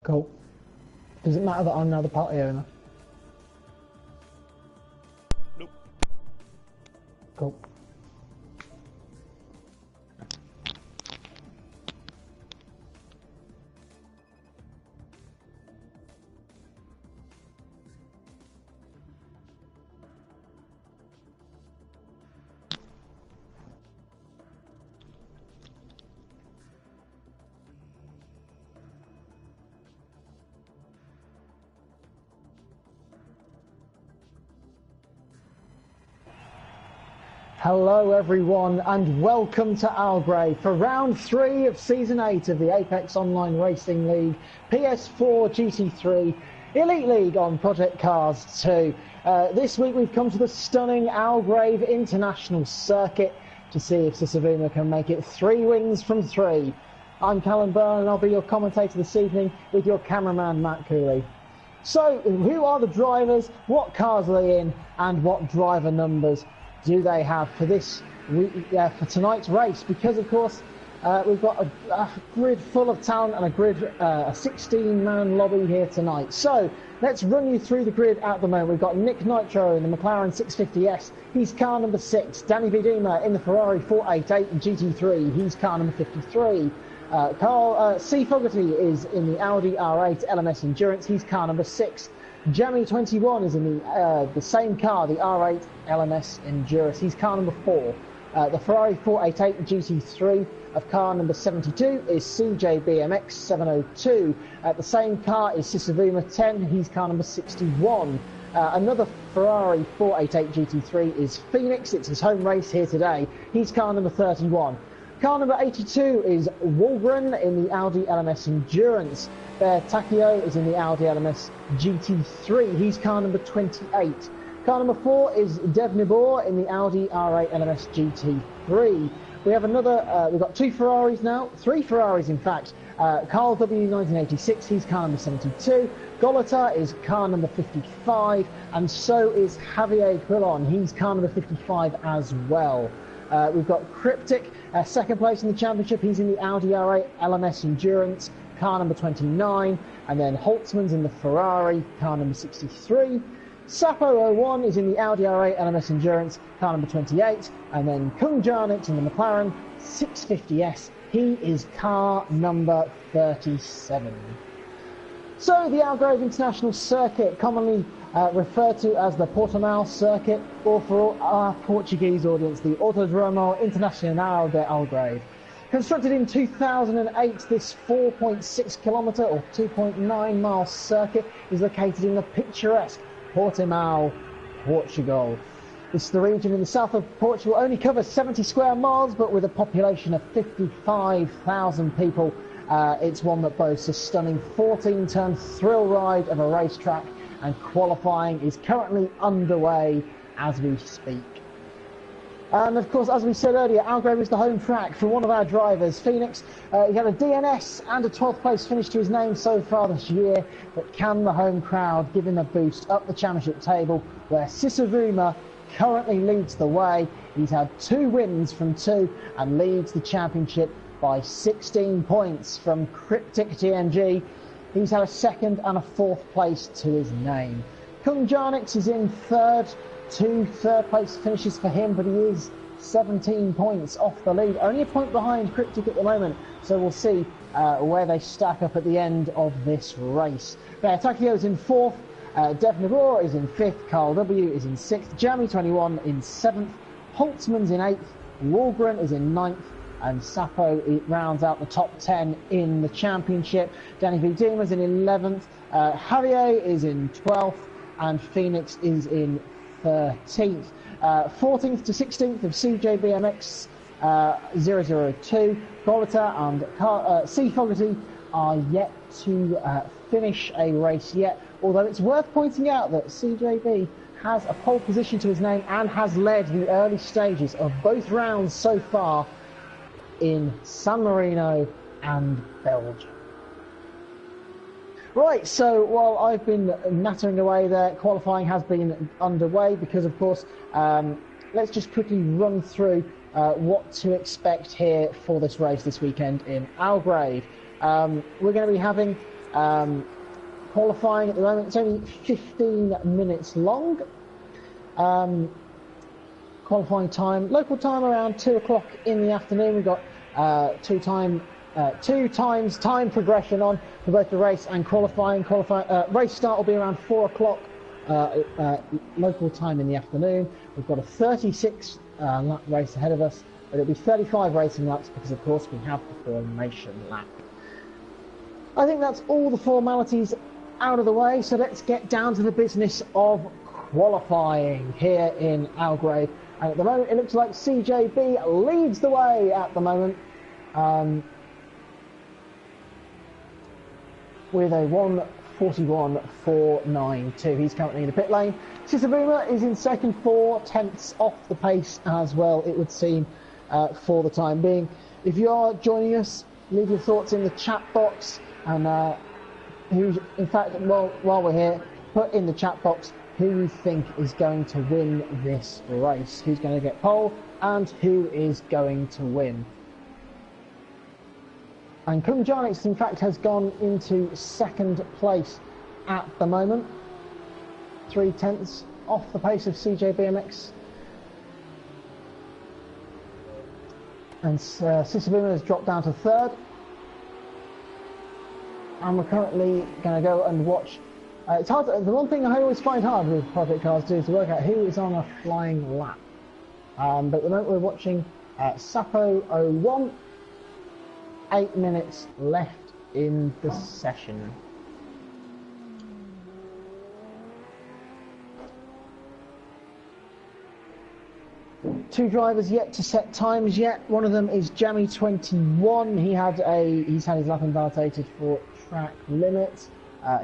Cool. Does it matter that I'm now the party owner? Nope. Cool. Hello everyone and welcome to Algarve for round 3 of season 8 of the Apex Online Racing League PS4 GT3 Elite League on Project Cars 2. This week we've come to the stunning Algarve International Circuit to see if Sisavuma can make it 3 wins from 3. I'm Callum Byrne and I'll be your commentator this evening with your cameraman Matt Cooley. So who are the drivers, what cars are they in and what driver numbers do they have for this week, for tonight's race? Because of course we've got a grid full of talent and a 16-man lobby here tonight. So let's run you through the grid at the moment. We've got Nick Nitro in the McLaren 650S. He's car number 6. Danny Vidima in the Ferrari 488 GT3. He's car number 53. Carl C. Fogarty is in the Audi R8 LMS Endurance. He's car number 6. Jamie 21 is in the same car, the R8 LMS Endurance. He's car number 4. The Ferrari 488 GT3 of car number 72 is CJ BMX 702. The same car is Sisavuma 10. He's car number 61. Another Ferrari 488 GT3 is Phoenix. It's his home race here today. He's car number 31. Car number 82 is Walgren in the Audi LMS Endurance. Bear Takio is in the Audi LMS GT3. He's car number 28. Car number 4 is Dev Nibor in the Audi R8 LMS GT3. We have we've got 2 Ferraris now, 3 Ferraris in fact. Carl W 1986, he's car number 72. Golota is car number 55, and so is Javier Quillon. He's car number 55 as well. We've got Cryptic, second place in the championship. He's in the Audi R8 LMS Endurance, car number 29. And then Holtzman's in the Ferrari, car number 63. Sapo01 is in the Audi R8 LMS Endurance, car number 28. And then Kung Jarnix in the McLaren 650S. He is car number 37. So the Algarve International Circuit, commonly referred to as the Portimão Circuit, or for our Portuguese audience, the Autodromo Internacional de Algarve. Constructed in 2008, this 4.6 kilometre or 2.9 mile circuit is located in the picturesque Portimão, Portugal. This is the region in the south of Portugal, only covers 70 square miles, but with a population of 55,000 people. It's one that boasts a stunning 14-ton thrill ride of a racetrack, and qualifying is currently underway as we speak. And of course, as we said earlier, Algarve is the home track for one of our drivers, Phoenix. He had a DNS and a 12th place finish to his name so far this year, but can the home crowd give him a boost up the championship table, where Sisavuma currently leads the way? He's had 2 wins from 2 and leads the championship by 16 points from Cryptic TMG. He's had a 2nd and a 4th place to his name. Kung Jarnix is in 3rd, 2 third place finishes for him, but he is 17 points off the lead, only a point behind Cryptic at the moment, so we'll see where they stack up at the end of this race. Takio is in 4th, Dev Nabor is in 5th, Carl W is in 6th, Jamie 21 in 7th, Holtzman's in 8th, Walgren is in 9th, and Sapo rounds out the top 10 in the championship. Danny Vidima is in 11th, Javier is in 12th, and Phoenix is in 13th. 14th to 16th of CJ BMX 002. Golota and C. Fogarty are yet to finish a race yet, although it's worth pointing out that CJB has a pole position to his name and has led the early stages of both rounds so far in San Marino and Belgium. Right, so while I've been nattering away there, qualifying has been underway because, of course, let's just quickly run through what to expect here for this race this weekend in Algarve. We're going to be having Qualifying at the moment, it's only 15 minutes long. Qualifying time, local time around 2 o'clock in the afternoon. We've got two times time progression on for both the race and qualifying. Race start will be around 4 o'clock local time in the afternoon. We've got a 36 lap race ahead of us, but it'll be 35 racing laps because, of course, we have the formation lap. I think that's all the formalities out of the way, so let's get down to the business of qualifying here in Algarve. And at the moment, it looks like CJB leads the way at the moment with a 1:41.492. He's currently in the pit lane. Sisabuma is in second, 4 tenths off the pace as well, it would seem, for the time being. If you are joining us, leave your thoughts in the chat box, and in fact, while we're here, put in the chat box who you think is going to win this race, who's going to get pole, and who is going to win. And Kumjanix, in fact, has gone into second place at the moment, 3 tenths off the pace of CJBMX. And Sisabuma has dropped down to third. And we're currently going to go and watch. It's hard. The one thing I always find hard with Project Cars is to work out who is on a flying lap. But at the moment we're watching Sapo 01. 8 minutes left in the session. Two drivers yet to set times yet. One of them is Jammy21. He's had his lap invalidated for track limits.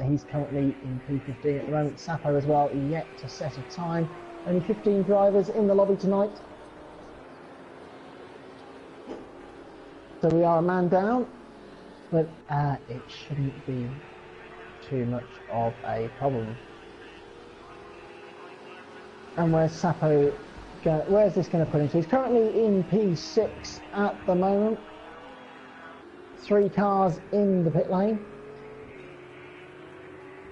He's currently in P15 at the moment. Sapo as well, yet to set a time. Only 15 drivers in the lobby tonight. So we are a man down, but it shouldn't be too much of a problem. And where's Sapo? Where's this going to put him? So he's currently in P6 at the moment. 3 cars in the pit lane.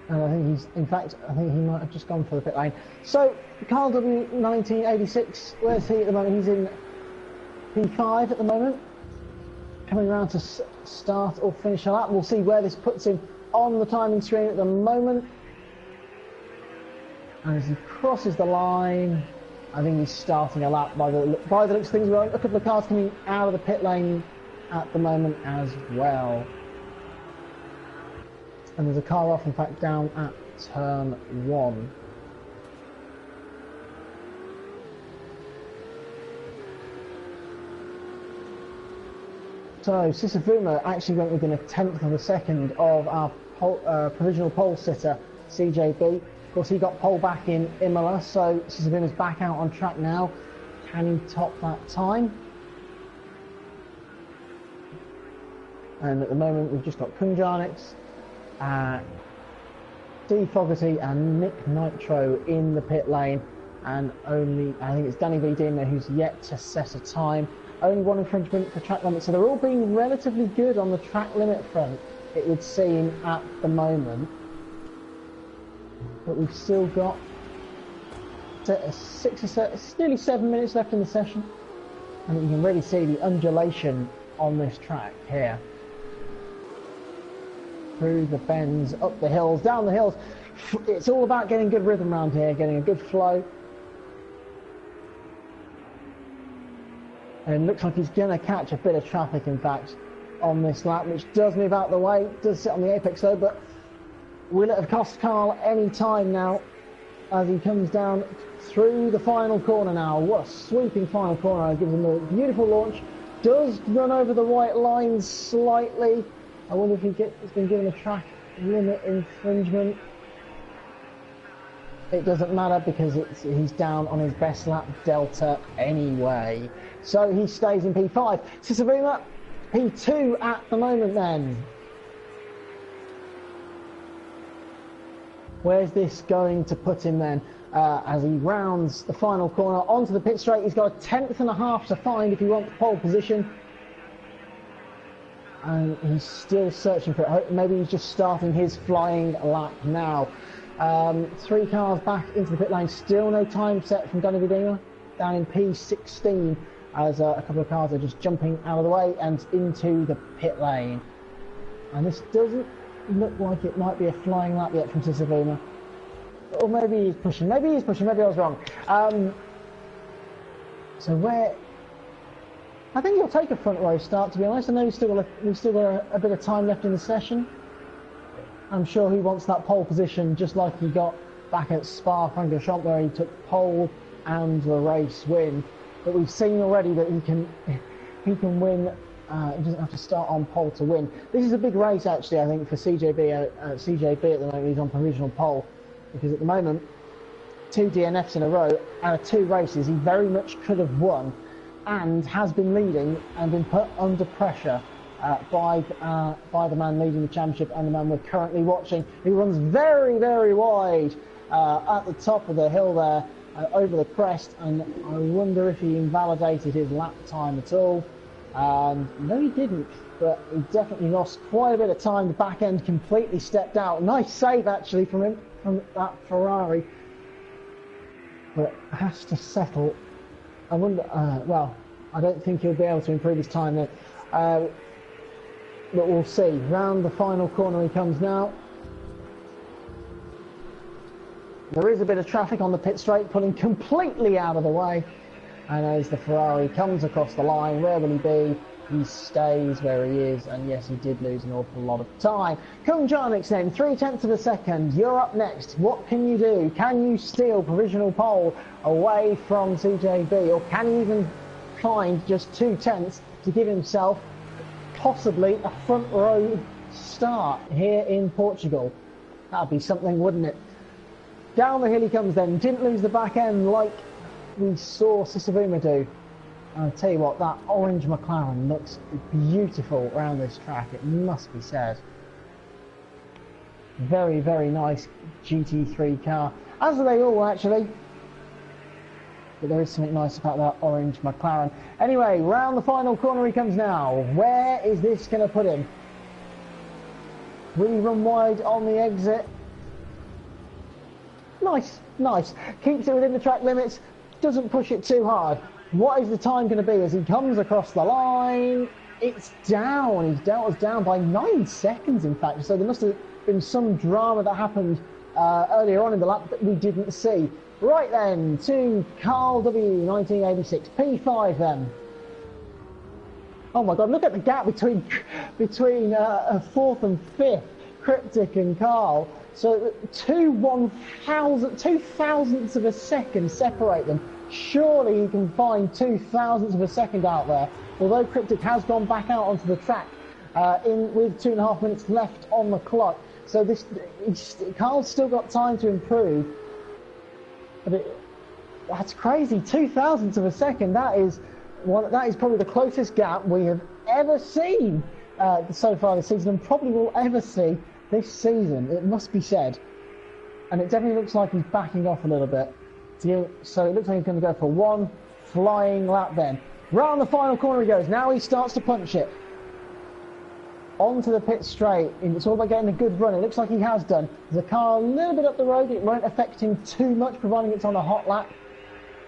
And I think he might have just gone for the pit lane. So, Carl W1986, where's he at the moment? He's in P5 at the moment. Coming around to start or finish a lap. We'll see where this puts him on the timing screen at the moment. And as he crosses the line, I think he's starting a lap by the looks of things. We've got a couple of cars coming out of the pit lane at the moment as well. And there's a car off, in fact, down at turn 1. So Sisavuma actually went within a tenth of a second of our provisional pole sitter, CJB. Of course, he got pole back in Imola, so Sisavuma's back out on track now. Can he top that time? And at the moment, we've just got Kumjanix, D Fogarty and Nick Nitro in the pit lane, and only, I think it's Danny V. Dina who's yet to set a time. Only 1 infringement for track limit, so they're all being relatively good on the track limit front, it would seem, at the moment. But we've still got nearly 7 minutes left in the session, and you can really see the undulation on this track here. Through the bends, up the hills, down the hills. It's all about getting good rhythm around here, getting a good flow. And it looks like he's going to catch a bit of traffic, in fact, on this lap, which does move out the way, does sit on the apex though, but will it have cost Carl any time now as he comes down through the final corner now? What a sweeping final corner. It gives him a beautiful launch. Does run over the white line slightly. I wonder if he's been given a track limit infringement. It doesn't matter because he's down on his best lap delta anyway. So he stays in P5. Sisavuma, P2 at the moment then. Where's this going to put him then? As he rounds the final corner onto the pit straight, he's got a tenth and a half to find if he wants pole position. and he's still searching for it. Maybe he's just starting his flying lap now. 3 cars back into the pit lane, still no time set from Danny Vidima down in P16 as a couple of cars are just jumping out of the way and into the pit lane. And this doesn't look like it might be a flying lap yet from Sisavuma. Or maybe he's pushing, maybe I was wrong. So where... I think he'll take a front row start, to be honest. I know we've still got a bit of time left in the session. I'm sure he wants that pole position just like he got back at Spa-Francorchamps, where he took pole and the race win. But we've seen already that he can win. He doesn't have to start on pole to win. This is a big race, actually, I think, for CJB. CJB at the moment, he's on provisional pole, because at the moment, 2 DNFs in a row out of 2 races, he very much could have won, and has been leading and been put under pressure by the man leading the championship and the man we're currently watching. He runs very, very wide at the top of the hill there, over the crest, and I wonder if he invalidated his lap time at all. No, he didn't, but he definitely lost quite a bit of time. The back end completely stepped out. Nice save, actually, from him, from that Ferrari, but has to settle. I wonder, well, I don't think he'll be able to improve his time then. But we'll see. Round the final corner he comes now. There is a bit of traffic on the pit straight, pulling completely out of the way. And as the Ferrari comes across the line, where will he be? He stays where he is, and yes, he did lose an awful lot of time. Kung Jarnik's name, 0.3 of a second. You're up next. What can you do? Can you steal provisional pole away from CJB, or can he even find just 0.2 to give himself possibly a front row start here in Portugal? That'd be something, wouldn't it? Down the hill he comes then. Didn't lose the back end like we saw Sisavuma do. I'll tell you what, that orange McLaren looks beautiful around this track, it must be said. Very, very nice GT3 car, as are they all actually. But there is something nice about that orange McLaren. Anyway, round the final corner he comes now. Where is this going to put him? Will he run wide on the exit? Nice, nice. Keeps it within the track limits, doesn't push it too hard. What is the time going to be as he comes across the line? It's down. It was down by 9 seconds, in fact. So there must have been some drama that happened earlier on in the lap that we didn't see. Right then, to Carl W, 1986, P5 then. Oh my God, look at the gap between 4th and 5th, Cryptic and Carl. So 2 thousandths of a second separate them. Surely he can find 2 thousandths of a second out there. Although Cryptic has gone back out onto the track with 2.5 minutes left on the clock. So Carl's still got time to improve. But that's crazy. 2 thousandths of a second. That is probably the closest gap we have ever seen so far this season, and probably will ever see this season. It must be said. And it definitely looks like he's backing off a little bit. So it looks like he's going to go for one flying lap then. Round the final corner he goes. Now he starts to punch it. Onto the pit straight. It's all about getting a good run. It looks like he has done. There's a car a little bit up the road. It won't affect him too much, providing it's on a hot lap.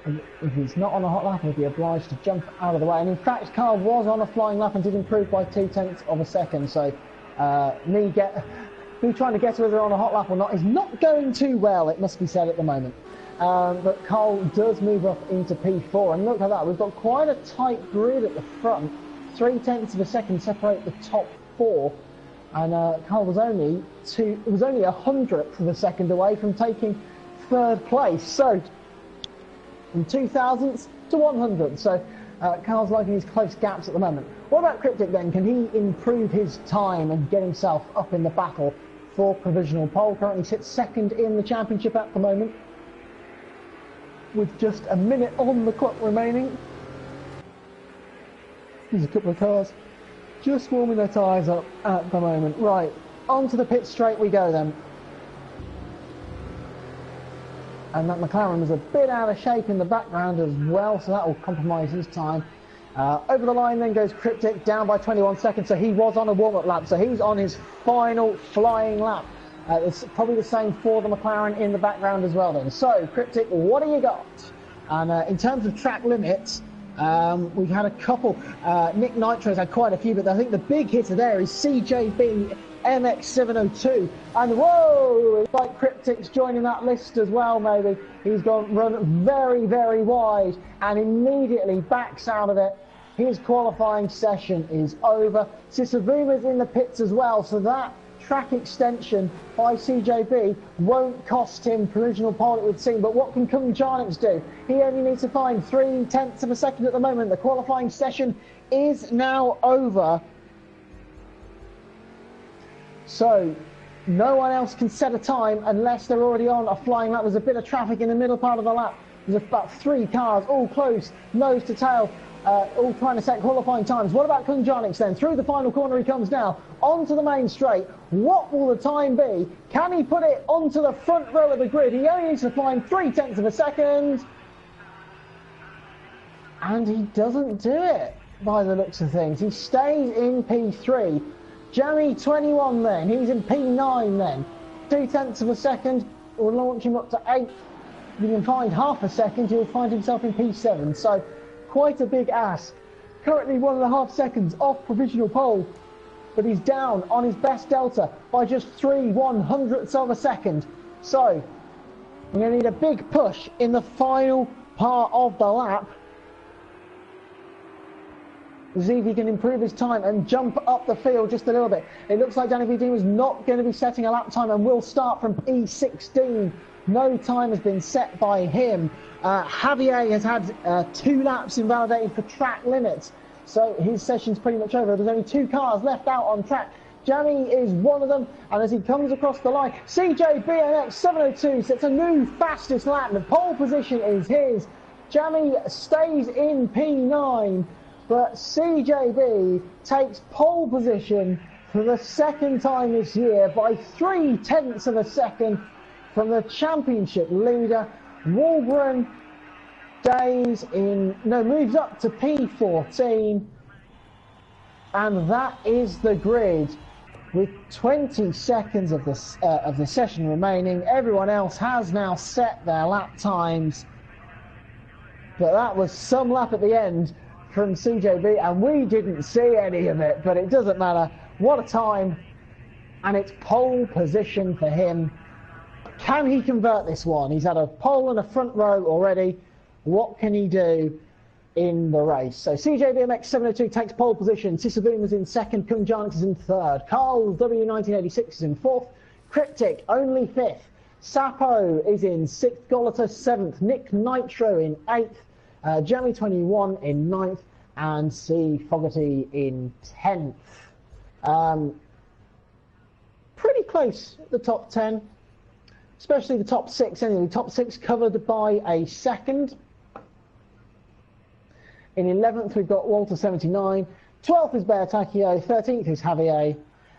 And if he's not on a hot lap, he'll be obliged to jump out of the way. And in fact, Carl was on a flying lap and did improve by 0.2 of a second. So me trying to guess whether on a hot lap or not is not going too well, it must be said at the moment. But Carl does move up into P4, and look at that, we've got quite a tight grid at the front. 0.3 of a second separate the top 4, and Carl was only 100th of a second away from taking 3rd place. So from 2 thousandths to 100th. So Carl's liking his close gaps at the moment. What about Cryptic then? Can he improve his time and get himself up in the battle for provisional pole? Currently sits 2nd in the championship at the moment, with just a minute on the clock remaining. There's a couple of cars just warming their tyres up at the moment. Right, onto the pit straight we go then. And that McLaren was a bit out of shape in the background as well, so that will compromise his time. Over the line then goes Cryptic, down by 21 seconds, so he was on a warm-up lap, so he's on his final flying lap. It's probably the same for the McLaren in the background as well then. So, Cryptic, what do you got? And in terms of track limits, we've had a couple. Nick Nitro's had quite a few, but I think the big hitter there is CJB MX702. And whoa, it's like Cryptic's joining that list as well, maybe. He's run very, very wide and immediately backs out of it. His qualifying session is over. Sissavuma's in the pits as well, so that track extension by CJB won't cost him provisional pole, it would seem. But what can Kung Jarnix do? He only needs to find 0.3 of a second at the moment. The qualifying session is now over. So no one else can set a time unless they're already on a flying lap. There's a bit of traffic in the middle part of the lap. There's about 3 cars, all close, nose to tail, all trying to set qualifying times. What about Kung Jarnix then? Through the final corner he comes now, onto the main straight. What will the time be? Can he put it onto the front row of the grid? He only needs to find 0.3 of a second. And he doesn't do it, by the looks of things. He stays in P3. Jamie 21 then, he's in P9 then. 0.2 of a second will launch him up to 8th. If you can find half a second, he'll find himself in P7. So quite a big ask. Currently 1.5 seconds off provisional pole, but he's down on his best delta by just 0.03 of a second. So we're going to need a big push in the final part of the lap. See if he can improve his time and jump up the field just a little bit. It looks like Danny VD was not going to be setting a lap time and will start from P16. No time has been set by him. Javier has had 2 laps invalidated for track limits, so his session's pretty much over. There's only 2 cars left out on track. Jamie is one of them, and as he comes across the line, CJ BMX 702 sets a new fastest lap. The pole position is his. Jamie stays in P9, but CJB takes pole position for the 2nd time this year by 0.3 of a second from the championship leader. Walgren moves up to P14, and that is the grid with 20 seconds of the session remaining. Everyone else has now set their lap times, but that was some lap at the end from CJB, and we didn't see any of it, but it doesn't matter. What a time, and it's pole position for him. Can he convert this one? He's had a pole and a front row already. What can he do in the race? So CJBMX 702 takes pole position. Sissavuma's in 2nd. Kung Jarnix is in 3rd. Carl W1986 is in 4th. Cryptic only 5th. Sapo is in 6th. Golota 7th. Nick Nitro in 8th. Jamie 21 in 9th. And C. Fogarty in 10th. Pretty close at the top 10. Especially the top 6 anyway. Top 6 covered by a second. In 11th we've got Walter 79. 12th is Bear Takio. 13th is Javier.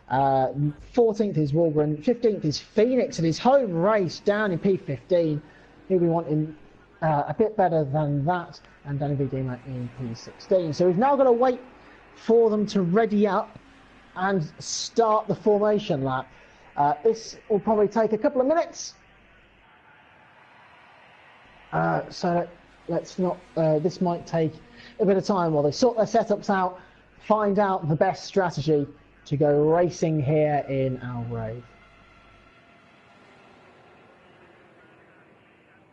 14th is Walgren. 15th is Phoenix in his home race down in P15. He'll be wanting a bit better than that. And Danny Vidima in P16. So we've now got to wait for them to ready up and start the formation lap. This will probably take a couple of minutes. So let's not, this might take a bit of time while they sort their setups out, find out the best strategy to go racing here in Algarve.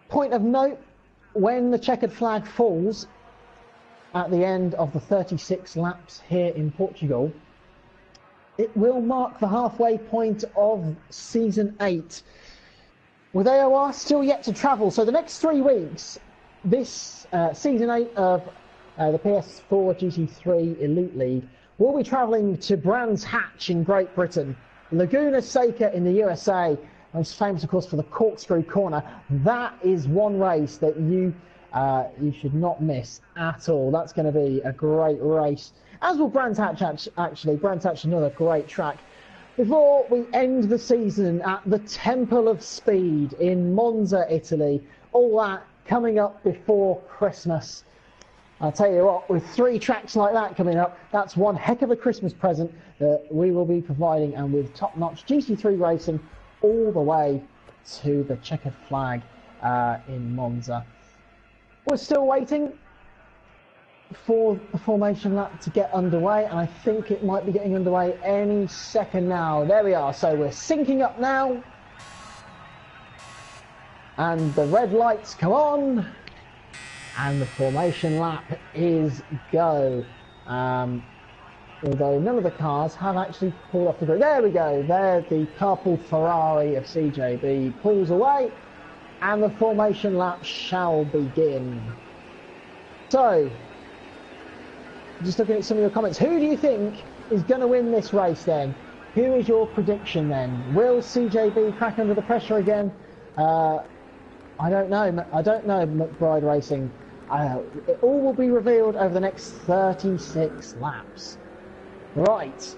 Point of note, when the checkered flag falls at the end of the 36 laps here in Portugal, it will mark the halfway point of Season 8. With AOR still yet to travel, so the next 3 weeks, this Season 8 of the PS4 GT3 Elite League will be travelling to Brands Hatch in Great Britain, Laguna Seca in the USA, most famous of course for the corkscrew corner. That is one race that you should not miss at all. That's going to be a great race. As will Brands Hatch, actually. Brands Hatch, another great track. Before we end the season at the Temple of Speed in Monza, Italy, all that coming up before Christmas. I'll tell you what, with 3 tracks like that coming up, that's one heck of a Christmas present that we will be providing, and with top-notch GT3 racing all the way to the checkered flag in Monza. We're still waiting for the formation lap to get underway, and I think it might be getting underway any second now. There we are, so we're syncing up now, and the red lights come on, and the formation lap is go. Although none of the cars have actually pulled off the grid. There we go, there the purple Ferrari of CJB pulls away, and the formation lap shall begin. So, just looking at some of your comments, who do you think is going to win this race then? Who is your prediction then? Will CJB crack under the pressure again? I don't know. I don't know, McBride Racing. It all will be revealed over the next 36 laps. Right.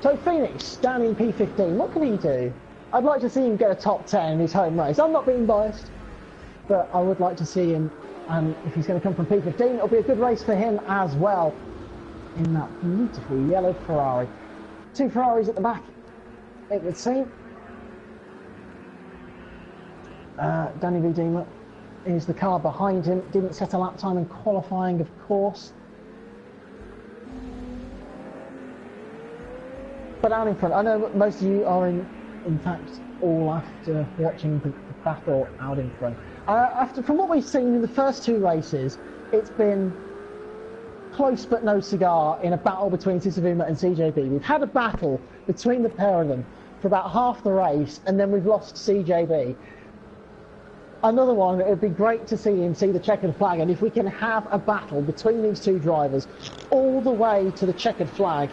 So Phoenix, down in P15, what can he do? I'd like to see him get a top 10 in his home race. I'm not being biased, but I would like to see him, and if he's going to come from P15, it'll be a good race for him as well, in that beautiful yellow Ferrari. 2 Ferraris at the back, it would seem. Danny Vidima is the car behind him. Didn't set a lap time in qualifying, of course. But down in front, I know most of you are in fact, all after watching the battle out in front. From what we've seen in the first 2 races, it's been close but no cigar in a battle between Sisavuma and CJB. We've had a battle between the pair of them for about half the race, and then we've lost CJB. Another one, it would be great to see the checkered flag, and if we can have a battle between these 2 drivers all the way to the checkered flag,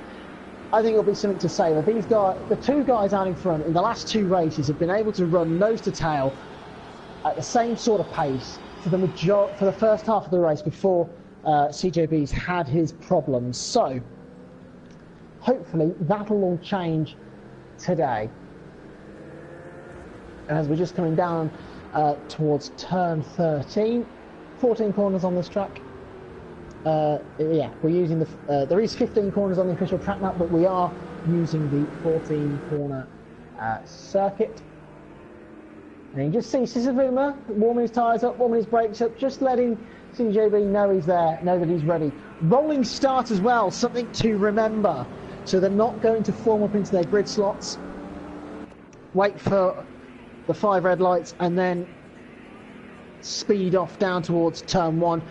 I think it'll be something to say. That these guys, the 2 guys out in front in the last 2 races, have been able to run nose to tail at the same sort of pace for the first half of the race before CJB's had his problems. So hopefully that'll all change today. And as we're just coming down towards turn 13, 14 corners on this track. Yeah, we're using there is 15 corners on the official track map, but we are using the 14 corner circuit. And you just see Sisavuma warming his tyres up, warming his brakes up, just letting CJB know he's there, know that he's ready. Rolling start as well, something to remember. So they're not going to form up into their grid slots. Wait for the 5 red lights and then speed off down towards turn 1.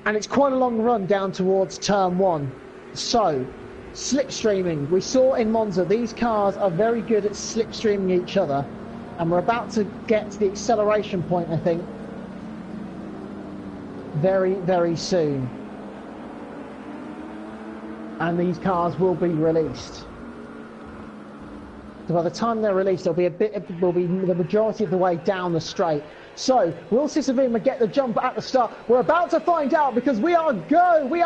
And it's quite a long run down towards turn 1. So, slipstreaming. We saw in Monza, these cars are very good at slipstreaming each other. And we're about to get to the acceleration point, I think, very, very soon. And these cars will be released. So by the time they're released, they'll be the majority of the way down the straight. So, will Sisavuma get the jump at the start? We're about to find out, because we are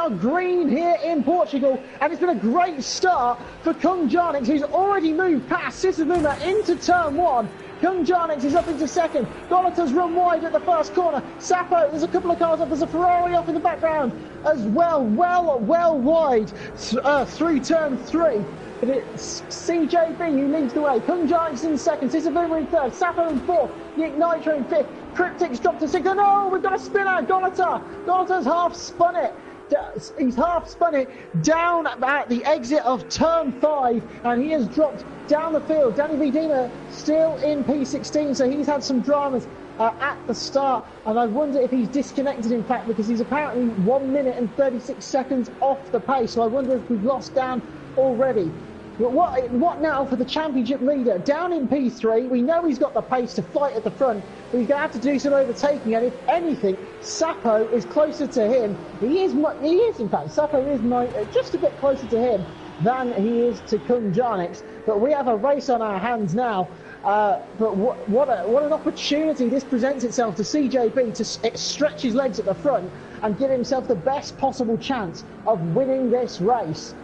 green here in Portugal, and it's been a great start for Kung Jarnix, who's already moved past Sisavuma into turn 1. Kung Jarnix is up into second. Golata's run wide at the first corner. Sapo, there's a couple of cars off. There's a Ferrari off in the background as well. Well wide through turn 3. But it's CJB who leads the way. Kung Jarnix in second. Sisavuma in third. Sapo in fourth. Nick Nitro in fifth. Cryptic's dropped to 6th. Oh no, we've got a spinner. Golata's half spun it. He's half spun it down at the exit of turn 5, and he has dropped down the field. Danny Vidima still in P16, so he's had some dramas at the start, and I wonder if he's disconnected, in fact, because he's apparently 1 minute and 36 seconds off the pace, so I wonder if we've lost Dan already. But what now for the championship leader? Down in P3, we know he's got the pace to fight at the front, but he's going to have to do some overtaking, and if anything, Sapo is closer to him. He is in fact, Sapo is just a bit closer to him than he is to Kung Jarnix, but we have a race on our hands now. But what an opportunity this presents itself to CJB to stretch his legs at the front and give himself the best possible chance of winning this race.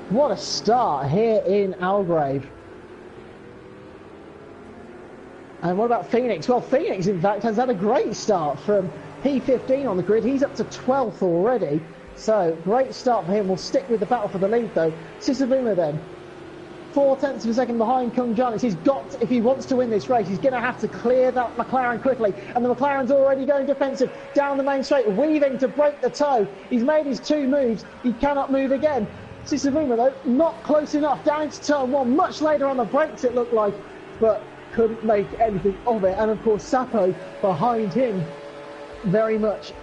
What a start here in Algarve. And what about Phoenix? Well, Phoenix, in fact, has had a great start from P15 on the grid. He's up to 12th already. So, great start for him. We'll stick with the battle for the lead, though. Sisavuma, then. 0.4 of a second behind Kung Giannis. He's got, if he wants to win this race, he's going to have to clear that McLaren quickly. And the McLaren's already going defensive down the main straight, weaving to break the toe. He's made his 2 moves. He cannot move again. Sisavuma, though, not close enough. Down into turn 1, much later on the brakes, it looked like. But couldn't make anything of it. And, of course, Sapo behind him very much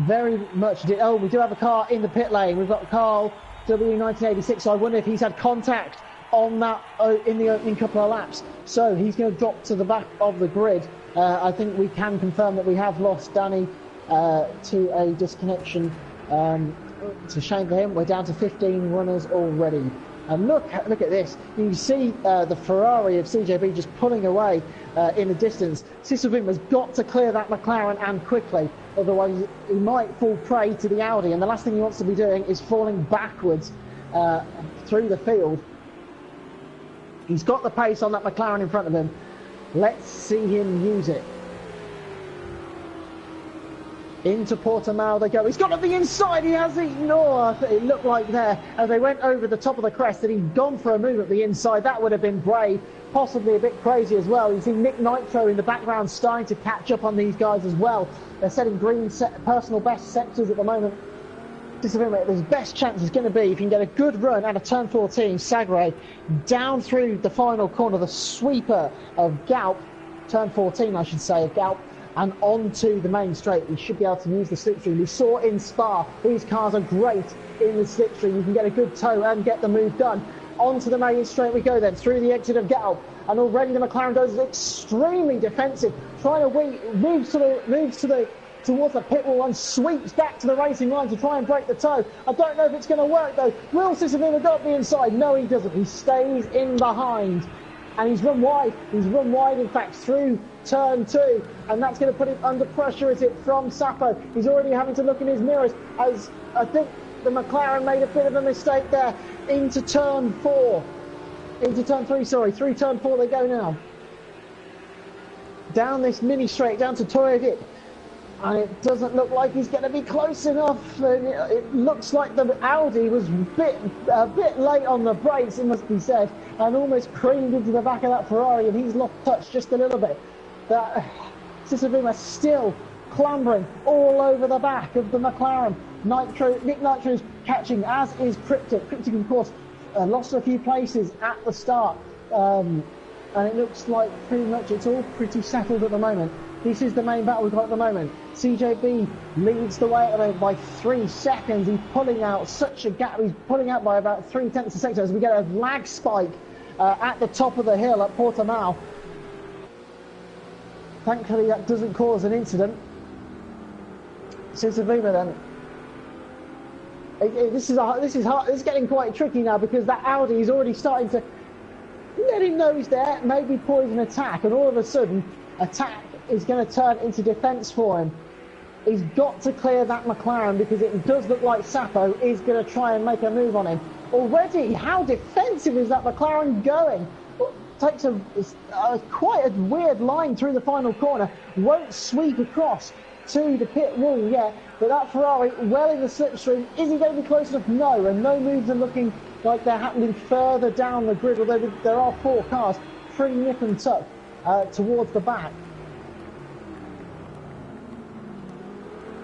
did. Oh, we do have a car in the pit lane. We've got Carl W1986. So I wonder if he's had contact on that in the opening couple of laps. So he's going to drop to the back of the grid. I think we can confirm that we have lost Danny to a disconnection. It's a shame for him. We're down to 15 runners already. And look at this. You see the Ferrari of CJB just pulling away in the distance. Sisselvima's got to clear that McLaren and quickly. Otherwise, he might fall prey to the Audi. And the last thing he wants to be doing is falling backwards through the field. He's got the pace on that McLaren in front of him. Let's see him use it. Into Portimao they go. He's got to the inside. He has eaten. Oh, it looked like there as they went over the top of the crest that he'd gone for a move at the inside. That would have been brave, possibly a bit crazy as well. You see Nick Nitro in the background starting to catch up on these guys as well. They're setting green personal best sectors at the moment. His best chance is going to be if you can get a good run out of turn 14, Sagre, down through the final corner, the sweeper of Galp, turn 14 I should say, of Galp, and onto the main straight. We should be able to use the slipstream. We saw in Spa, these cars are great in the slipstream. You can get a good toe and get the move done. Onto the main straight we go then, through the exit of Galp, and already the McLaren goes extremely defensive, trying to moves towards the pit wall and sweeps back to the racing line to try and break the toe. I don't know if it's going to work though. Will Sisavina got the inside? No, he doesn't. He stays in behind. And he's run wide. He's run wide, in fact, through turn 2. And that's going to put him under pressure, is it, from Sapo. He's already having to look in his mirrors as I think the McLaren made a bit of a mistake there. Into turn 4. Into turn 3, sorry. Through turn 4 they go now. Down this mini straight, down to Torrevik. And it doesn't look like he's going to be close enough. It looks like the Audi was a bit late on the brakes, it must be said, and almost creamed into the back of that Ferrari, and he's lost touch just a little bit. Sisavuma still clambering all over the back of the McLaren. Nick Nitro's catching, as is Cryptic. Cryptic, of course, lost a few places at the start, and it looks like pretty much it's all pretty settled at the moment. This is the main battle we've got at the moment. CJB leads the way by 3 seconds. He's pulling out such a gap. He's pulling out by about 0.3 of a second as we get a lag spike at the top of the hill at Portimao. Thankfully, that doesn't cause an incident. Sisavuma then. This is getting quite tricky now because that Audi is already starting to let him know he's there. Maybe poison attack, and all of a sudden, attack is going to turn into defence for him. He's got to clear that McLaren because it does look like Sapo is going to try and make a move on him. Already, how defensive is that McLaren going? Takes quite a weird line through the final corner. Won't sweep across to the pit wall yet, but that Ferrari well in the slipstream. Is he going to be close enough? No, and no moves are looking like they're happening further down the grid, although there are 4 cars pretty nip and tuck towards the back.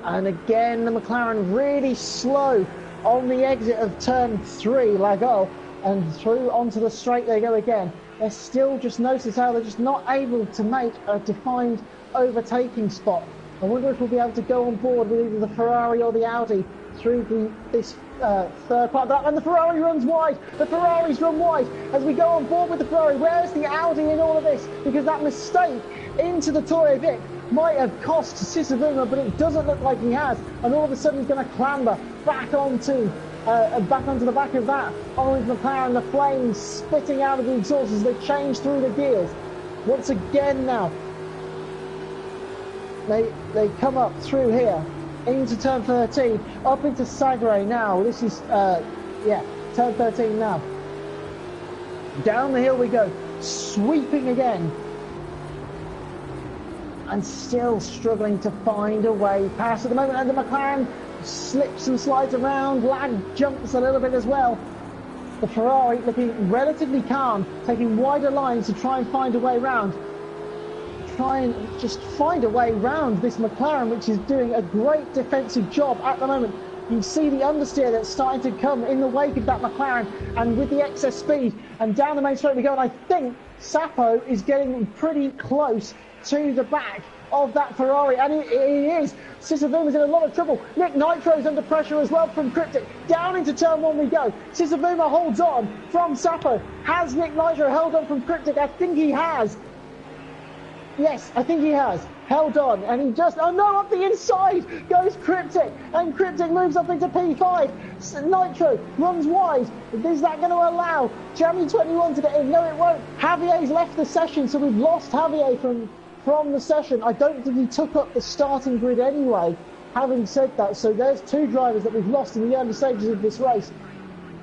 And again, the McLaren really slow on the exit of turn 3, Lago, and through onto the straight they go again. They're still just notice how they're just not able to make a defined overtaking spot. I wonder if we'll be able to go on board with either the Ferrari or the Audi through this third part of that. And the Ferrari runs wide. The Ferraris run wide as we go on board with the Ferrari. Where's the Audi in all of this? Because that mistake into the Torrevik might have cost Sisavuma, but it doesn't look like he has. And all of a sudden he's going to clamber back onto the back of that orange McLaren. The flames spitting out of the exhaust as they change through the gears. Once again now, they come up through here into turn 13, up into Sagre now. This is, turn 13 now. Down the hill we go, sweeping again. and still struggling to find a way past at the moment. And the McLaren slips and slides around, lag jumps a little bit as well. The Ferrari looking relatively calm, taking wider lines to try and find a way round. Try and just find a way round this McLaren, which is doing a great defensive job at the moment. You can see the understeer that's starting to come in the wake of that McLaren, and with the excess speed, and down the main straight we go, and I think Sapo is getting pretty close to the back of that Ferrari, and he is. Sisavouma's in a lot of trouble. Nick Nitro's under pressure as well from Cryptic. Down into turn one we go. Sisavouma holds on from Sapo. Has Nick Nitro held on from Cryptic? I think he has. Yes, I think he has. Held on, and he just, oh no, up the inside goes Cryptic, and Cryptic moves up into P5. Nitro runs wide. Is that going to allow Jamie 21 to get in? No, it won't. Javier's left the session, so we've lost Javier from the session. I don't think he took up the starting grid anyway, having said that. So there's two drivers that we've lost in the early stages of this race.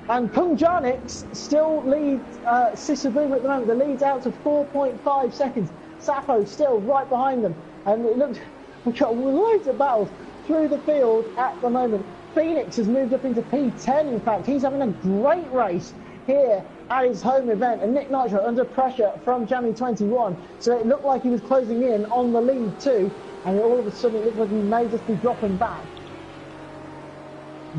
And Kung Jarnix still leads Sisavouma at the moment. The lead's out to 4.5 seconds. Sapo still right behind them. And it looks, we've got loads of battles through the field at the moment. Phoenix has moved up into P10, in fact. He's having a great race here at his home event. And Nick Nitro under pressure from Jamie 21. So it looked like he was closing in on the lead too. And all of a sudden it looked like he may just be dropping back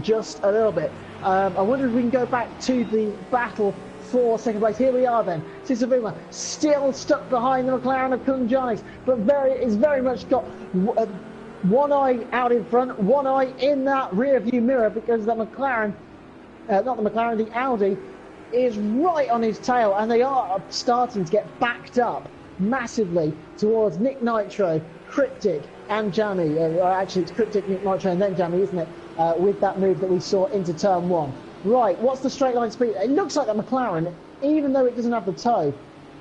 just a little bit. I wonder if we can go back to the battle for second place. Here we are then. Sisavouma still stuck behind the McLaren of Kung Jarnix, but is very much got one eye out in front, one eye in that rear view mirror, because the McLaren, not the McLaren, the Audi is right on his tail, and they are starting to get backed up massively towards Nick Nitro, Cryptic and Jamie. Actually it's Cryptic, Nick Nitro and then Jamie, isn't it? With that move that we saw into turn one. Right, what's the straight line speed? It looks like the McLaren, even though it doesn't have the toe,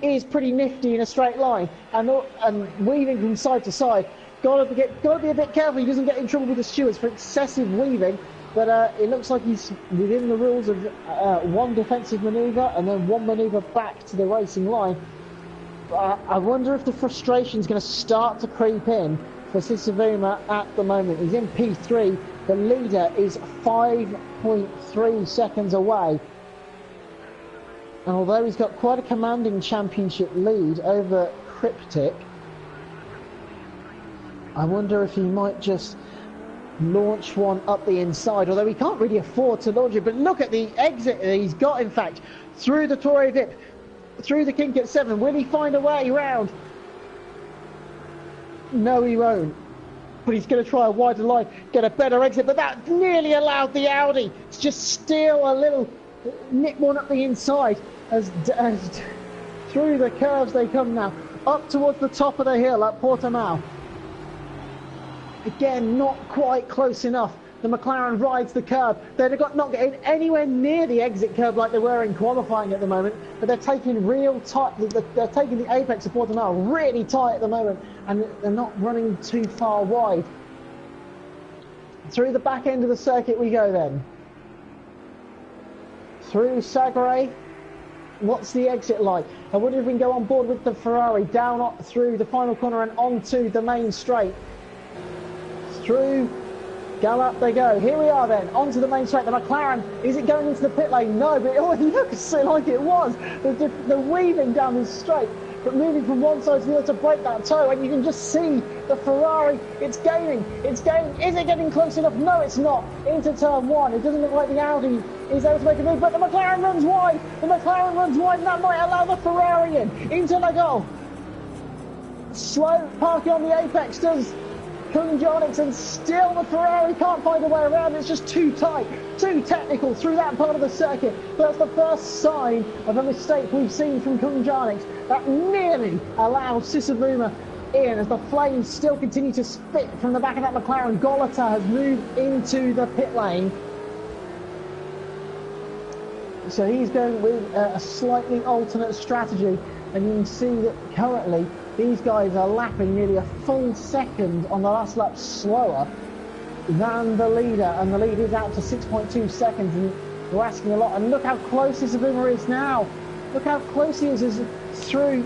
is pretty nifty in a straight line and weaving from side to side. Got to be a bit careful he doesn't get in trouble with the stewards for excessive weaving. But it looks like he's within the rules of one defensive manoeuvre and then one manoeuvre back to the racing line. I wonder if the frustration is going to start to creep in for Sisavouma at the moment. He's in P3. The leader is 5.3 seconds away. And although he's got quite a commanding championship lead over Cryptic, I wonder if he might just launch one up the inside, although he can't really afford to launch it. But look at the exit that he's got, in fact, through the Torre Vip, through the kink at 7. Will he find a way round? No, he won't. But he's going to try a wider line, get a better exit, but that nearly allowed the Audi to just steal a little, nip one up the inside as through the curves they come now, up towards the top of the hill at Portimao. Again, not quite close enough. The McLaren rides the curb. They're not getting anywhere near the exit curb like they were in qualifying at the moment, but they're taking real tight. They're taking the apex of Portimao really tight at the moment, and they're not running too far wide. Through the back end of the circuit we go then. Through Sagre. What's the exit like? I wonder if we can go on board with the Ferrari down through the final corner and onto the main straight. Through Gallup they go. Here we are then, onto the main straight. The McLaren, is it going into the pit lane? No, but it looks like it was. The weaving down this straight, but moving from one side to the other to break that toe, and you can just see the Ferrari, it's gaining. Is it getting close enough? No, it's not. Into turn one, it doesn't look like the Audi is able to make a move, but the McLaren runs wide. The McLaren runs wide, and that might allow the Ferrari in. Into the goal. Slow parking on the apex does Kung Jarnix, and still the Ferrari can't find a way around. It's just too tight, too technical through that part of the circuit. But that's the first sign of a mistake we've seen from Kung Jarnix. That nearly allows Sisavouma in as the flames still continue to spit from the back of that McLaren. Golota has moved into the pit lane. So he's going with a slightly alternate strategy, and you can see that currently these guys are lapping nearly a full second on the last lap slower than the leader, and the lead is out to 6.2 seconds, and we're asking a lot. And look how close Sisavouma is now. Look how close he is through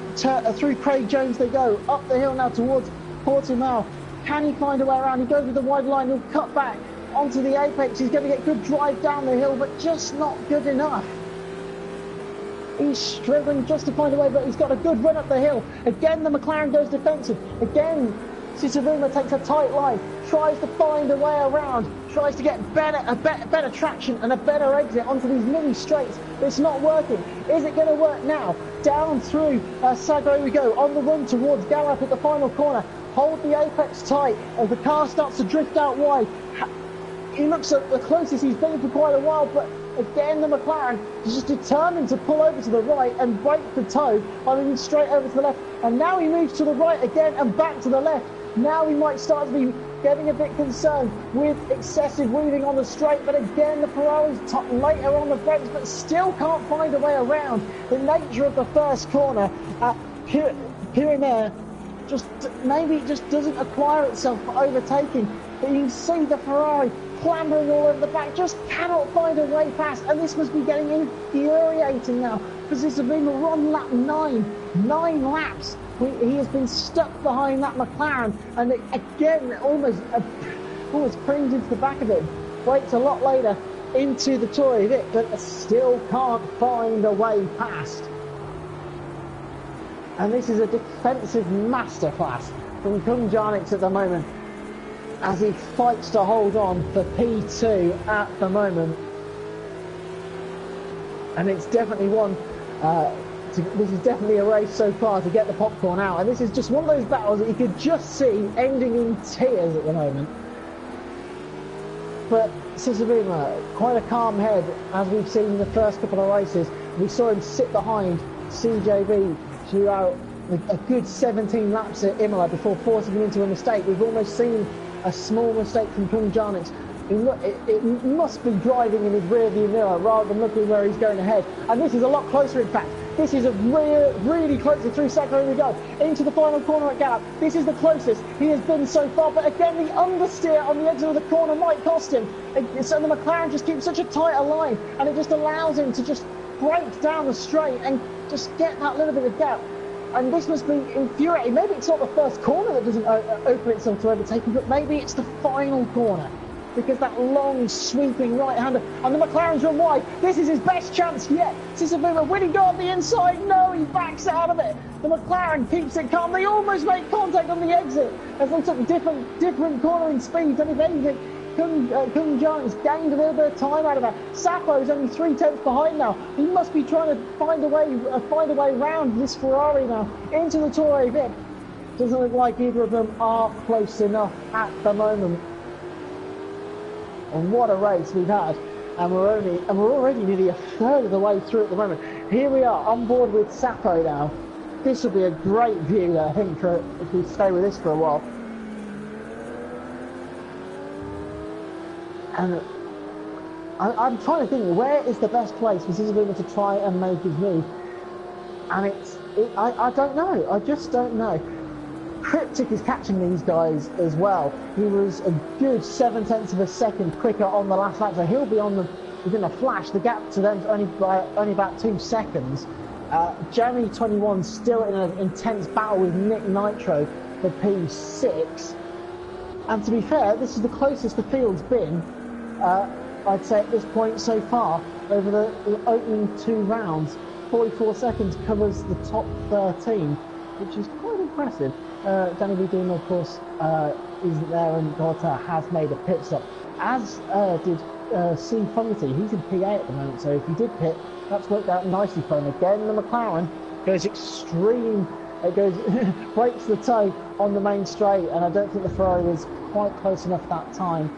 Craig Jones they go, up the hill now towards Portimao, can he find a way around? He goes with the wide line, he'll cut back onto the apex. He's going to get good drive down the hill, but just not good enough. He's struggling just to find a way, but he's got a good run up the hill. Again, the McLaren goes defensive. Again, Sisavuma takes a tight line, tries to find a way around, tries to get better traction and a better exit onto these mini straights, but it's not working. Is it going to work now? Down through Sagro we go, on the run towards Gallup at the final corner. Hold the apex tight as the car starts to drift out wide. He looks at the closest he's been for quite a while, but again, the McLaren is just determined to pull over to the right and break the toe by moving straight over to the left. And now he moves to the right again and back to the left. Now he might start to be getting a bit concerned with excessive weaving on the straight. But again, the Ferrari's later on the brakes, but still can't find a way around. The nature of the first corner at Pyrénées maybe it just doesn't acquire itself for overtaking. But you can see the Ferrari clambering all over the back, just cannot find a way past, and this must be getting infuriating now, because this has been on lap 9 laps. He has been stuck behind that McLaren, and it, again, almost creams into the back of it, brakes a lot later into the Tory Vic, but still can't find a way past. And this is a defensive masterclass from Kung Jarnix at the moment, as he fights to hold on for P2 at the moment. And it's definitely one, this is definitely a race so far to get the popcorn out. And this is just one of those battles that you could just see ending in tears at the moment. But Sisavuma, quite a calm head, as we've seen in the first couple of races. We saw him sit behind CJB throughout a good 17 laps at Imola before forcing him into a mistake. We've almost seen a small mistake from Kung Jarnix. It must be driving in his rear view mirror rather than looking where he's going ahead. And this is a lot closer, in fact. This is really closer through Sacro we go into the final corner at Gallup. This is the closest he has been so far. But again, the understeer on the exit of the corner might cost him. So the McLaren just keeps such a tighter line, and it just allows him to just break down the straight and just get that little bit of gap. And this must be infuriating. Maybe it's not the first corner that doesn't open itself to overtaking, but maybe it's the final corner, because that long sweeping right-hander, and the McLaren's run wide. This is his best chance yet. Sisavuma, will he go on the inside? No, he backs out of it. The McLaren keeps it calm. They almost make contact on the exit as they took different cornering speeds, and if anything, Kung Jarnix gained a little bit of time out of that. Sapo's only 3/10 behind now. He must be trying to find a way round this Ferrari now into the Tour Vic. Doesn't look like either of them are close enough at the moment. And what a race we've had, and we're already nearly a third of the way through at the moment. Here we are on board with Sapo now. This will be a great view, I think, if we stay with this for a while. And I'm trying to think, where is the best place for Sisavuma to try and make his move? And I don't know. I just don't know. Cryptic is catching these guys as well. He was a good 7/10 of a second quicker on the last lap, so he'll be within a flash. The gap to them is only about 2 seconds. Jeremy 21 still in an intense battle with Nick Nitro for P6. And to be fair, this is the closest the field's been, I'd say, at this point so far over the opening 2 rounds. 44 seconds covers the top 13, which is quite impressive. Danny Viduma, of course, isn't there, and Gorta has made a pit stop, as did C. Fogarty. He's in P8 at the moment, so if he did pit, that's worked out nicely for him. Again, the McLaren goes extreme. It goes breaks the toe on the main straight, and I don't think the Ferrari was quite close enough that time.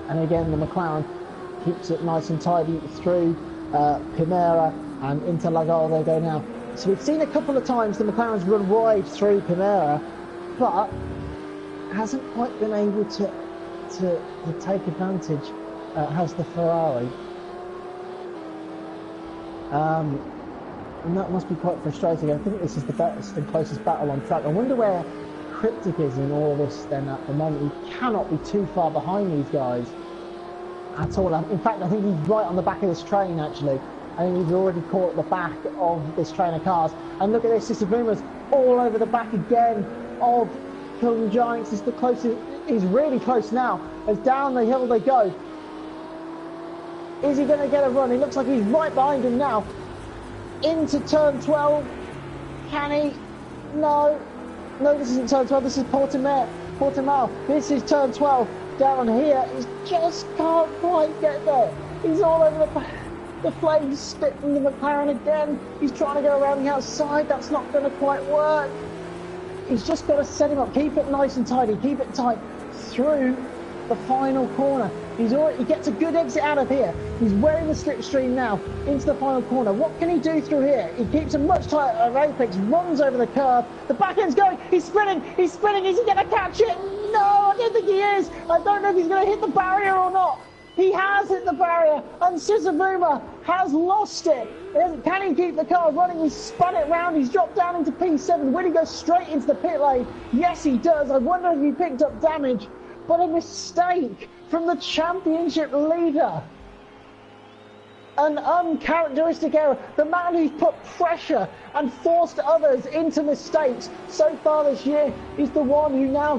And again, the McLaren keeps it nice and tidy through Primera and into Algarve they go now. So we've seen a couple of times the McLaren's run wide through Primera, but hasn't quite been able to take advantage, has the Ferrari. And that must be quite frustrating. I think this is the best and closest battle on track. I wonder where Cryptic is in all this then at the moment. He cannot be too far behind these guys at all. In fact, I think he's right on the back of this train, actually. and he's already caught the back of this train of cars. And look at this, Sisavuma's all over the back again of Kung Giants. Is the closest, he's really close now, as down the hill they go. Is he going to get a run? It looks like he's right behind him now. Into turn 12. Can he? No. No, this isn't turn 12. This is Portimao. This is turn 12. Down here, he just can't quite get there. He's all over the flames, spitting the McLaren again. He's trying to go around the outside. That's not going to quite work. He's just got to set him up. Keep it nice and tidy. Keep it tight through the final corner. He gets a good exit out of here. He's wearing the slipstream now into the final corner. What can he do through here? He keeps a much tighter apex, runs over the curve. The back end's going. He's spinning. Is he going to catch it? No, I don't think he is. I don't know if he's going to hit the barrier or not. He has hit the barrier, and Sisavuma has lost it. Can he keep the car running? He's spun it round. He's dropped down into P7. Will he go straight into the pit lane? Yes, he does. I wonder if he picked up damage. But a mistake from the championship leader. An uncharacteristic error. The man who's put pressure and forced others into mistakes so far this year is the one who now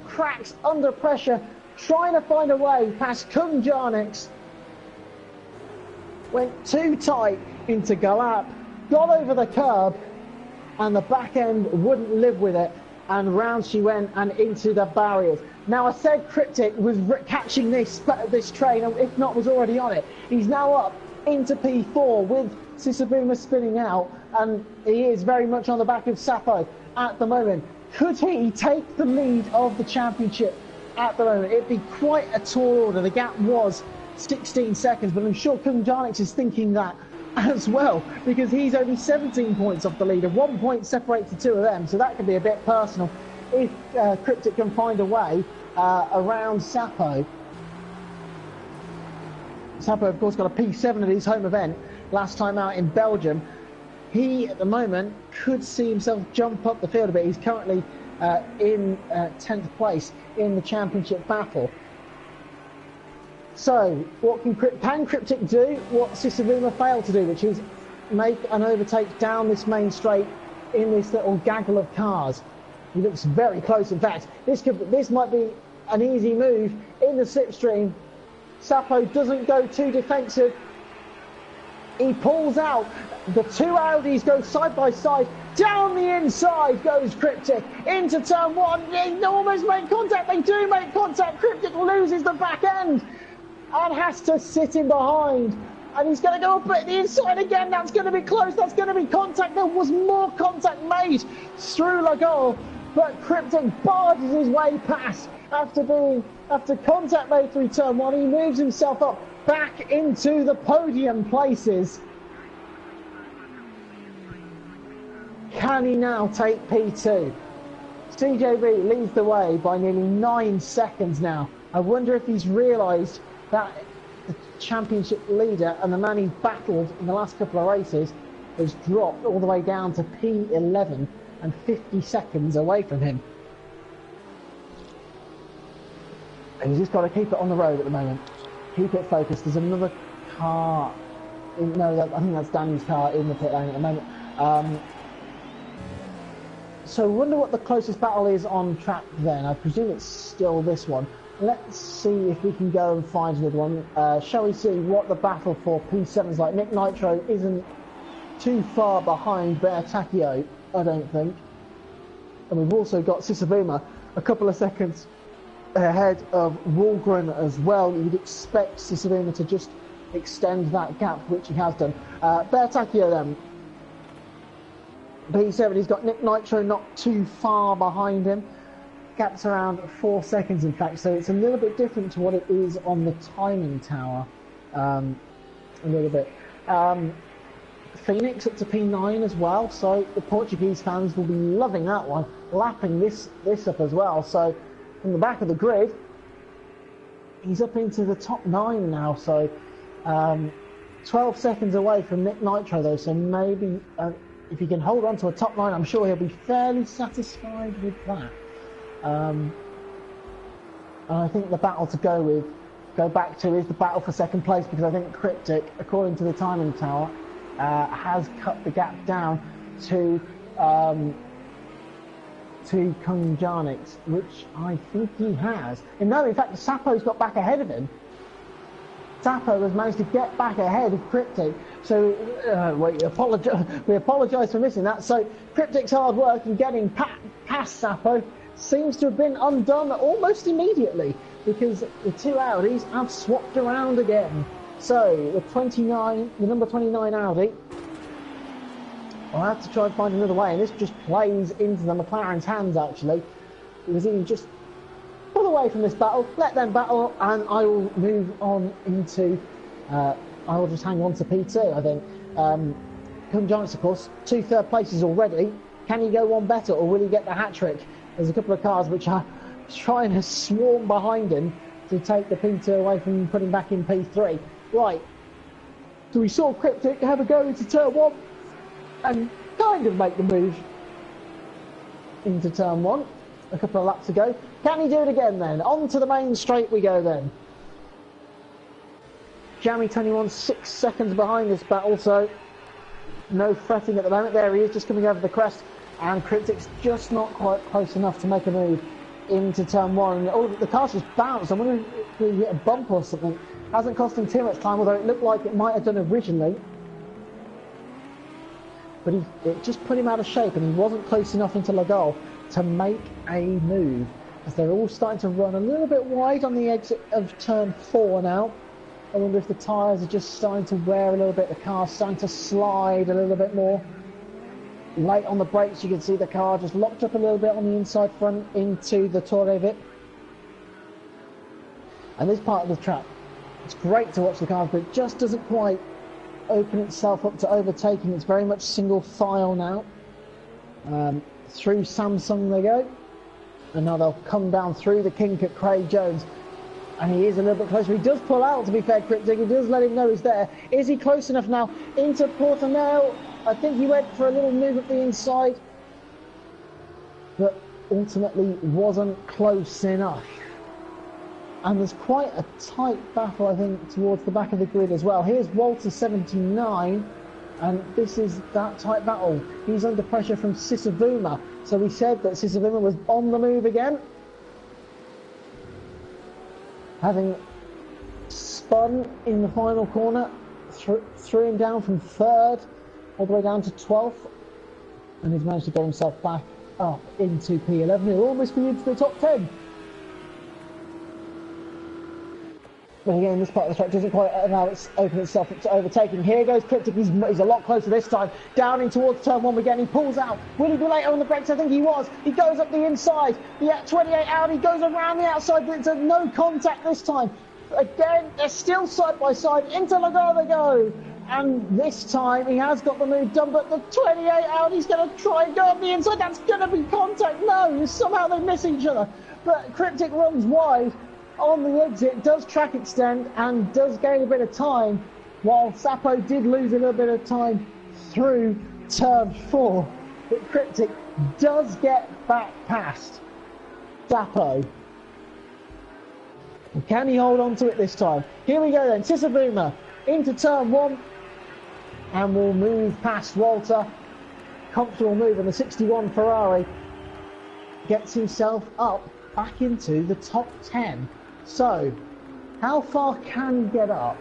cracks under pressure, trying to find a way past Kung Jarnix. Went too tight into Galap, got over the curb, and the back end wouldn't live with it. And round she went and into the barriers. Now, I said Cryptic was catching this train, if not was already on it. He's now up into P4 with Sisavuma spinning out, and he is very much on the back of Sapo at the moment. Could he take the lead of the championship at the moment? It'd be quite a tall order. The gap was 16 seconds, but I'm sure Kung Jarnix is thinking that as well, because he's only 17 points off the leader. 1 point separates the two of them, so that could be a bit personal if Cryptic can find a way around Sapo. Sapo, of course, got a P7 at his home event last time out in Belgium. He, at the moment, could see himself jump up the field a bit. He's currently in 10th place in the championship battle. So, what can Cryptic do what Sisavuma failed to do, which is make an overtake down this main straight in this little gaggle of cars? He looks very close. In fact, this might be an easy move in the slipstream. Sapo doesn't go too defensive. He pulls out. The two Audis go side by side. Down the inside goes Cryptic into turn one. They almost make contact. They do make contact. Cryptic loses the back end and has to sit in behind. And he's going to go up at the inside again. That's going to be close. That's going to be contact. There was more contact made through Lagol, but Cryptic barges his way past after contact made through turn one. He moves himself up back into the podium places. Can he now take P2? CJB leads the way by nearly 9 seconds now. I wonder if he's realised that the championship leader and the man he battled in the last couple of races has dropped all the way down to P11 and 50 seconds away from him. And he's just got to keep it on the road at the moment. Keep it focused. There's another car. No, I think that's Danny's car in the pit lane at the moment. So I wonder what the closest battle is on track then. I presume it's still this one. Let's see if we can go and find another one. Shall we see what the battle for P7 is like? Nick Nitro isn't too far behind Bear Takio, I don't think. And we've also got Sisavuma a couple of seconds ahead of Walgren as well. You'd expect Sisavuma to just extend that gap, which he has done. Bear Takio then. P7, he's got Nick Nitro not too far behind him. Gap's around 4 seconds, in fact, so it's a little bit different to what it is on the timing tower. A little bit. Phoenix up to P9 as well, so the Portuguese fans will be loving that one, lapping this up as well. So from the back of the grid, he's up into the top 9 now, so 12 seconds away from Nick Nitro though, so maybe if he can hold on to a top 9, I'm sure he'll be fairly satisfied with that. And I think the battle to go with go back to is the battle for second place, because I think Cryptic, according to the timing tower, has cut the gap down to Kunjanix, which I think he has. And no, in fact, Sapo's got back ahead of him. Sapo has managed to get back ahead of Cryptic. So we apologise for missing that. So Cryptic's hard work in getting past Sapo seems to have been undone almost immediately, because the two Audis have swapped around again. So the number 29 Audi, I'll have to try and find another way, and this just plays into the McLaren's hands actually, because he can just pull away from this battle, let them battle, and I will move on into, I will just hang on to P2, I think. Kunjanix, of course, 2 third places already. Can he go one better, or will he get the hat-trick? There's a couple of cars which are trying to swarm behind him to take the P2 away from putting back in P3. Right, so we saw Cryptic have a go into turn 1 and kind of make the move into turn 1 a couple of laps ago. Can he do it again then? On to the main straight we go then. Jammy 21 6 seconds behind this battle, so no fretting at the moment. There he is, just coming over the crest, and Cryptic's just not quite close enough to make a move into turn 1. Oh, the car's just bounced. I wonder if he hit a bump or something. Hasn't cost him too much time, although it looked like it might have done originally. But it just put him out of shape, and he wasn't close enough into Algarve to make a move, as they're all starting to run a little bit wide on the exit of turn 4 now. I wonder if the tyres are just starting to wear a little bit, the car's starting to slide a little bit more. Late on the brakes, you can see the car just locked up a little bit on the inside front into the Torre Vip. And this part of the track, it's great to watch the cars, but it just doesn't quite open itself up to overtaking. It's very much single file now. Through Samsung they go, and now they'll come down through the kink at Craig Jones, and he is a little bit closer. He does pull out, to be fair, Cryptic. He does let him know he's there. Is he close enough now into Portimao? I think he went for a little move at the inside, but ultimately wasn't close enough. And there's quite a tight battle, I think, towards the back of the grid as well. Here's Walter 79, and this is that tight battle. He's under pressure from Sisavuma. So we said that Sisavuma was on the move again, having spun in the final corner, threw him down from 3rd all the way down to 12th, and he's managed to get himself back up into P11. He'll almost be into the top 10. But again, this part of the track doesn't quite allow it open itself up to overtaking. Here goes Cryptic. He's a lot closer this time. Down in towards turn 1 again. He pulls out. Will he be later on the brakes? I think he was. He goes up the inside. The 28 Audi goes around the outside, but it's a no contact this time. Again, they're still side by side. Into Algarve they go. And this time he has got the move done, but the 28 Audi's going to try and go up the inside. That's going to be contact. No, somehow they miss each other. But Cryptic runs wide on the exit, does track extend, and does gain a bit of time, while Sapo did lose a little bit of time through turn 4. But Cryptic does get back past Sapo. And can he hold on to it this time? Here we go then, Sisavuma into turn 1, and we'll move past Walter. Comfortable move, and the 61 Ferrari gets himself up back into the top 10. So, how far can we get up?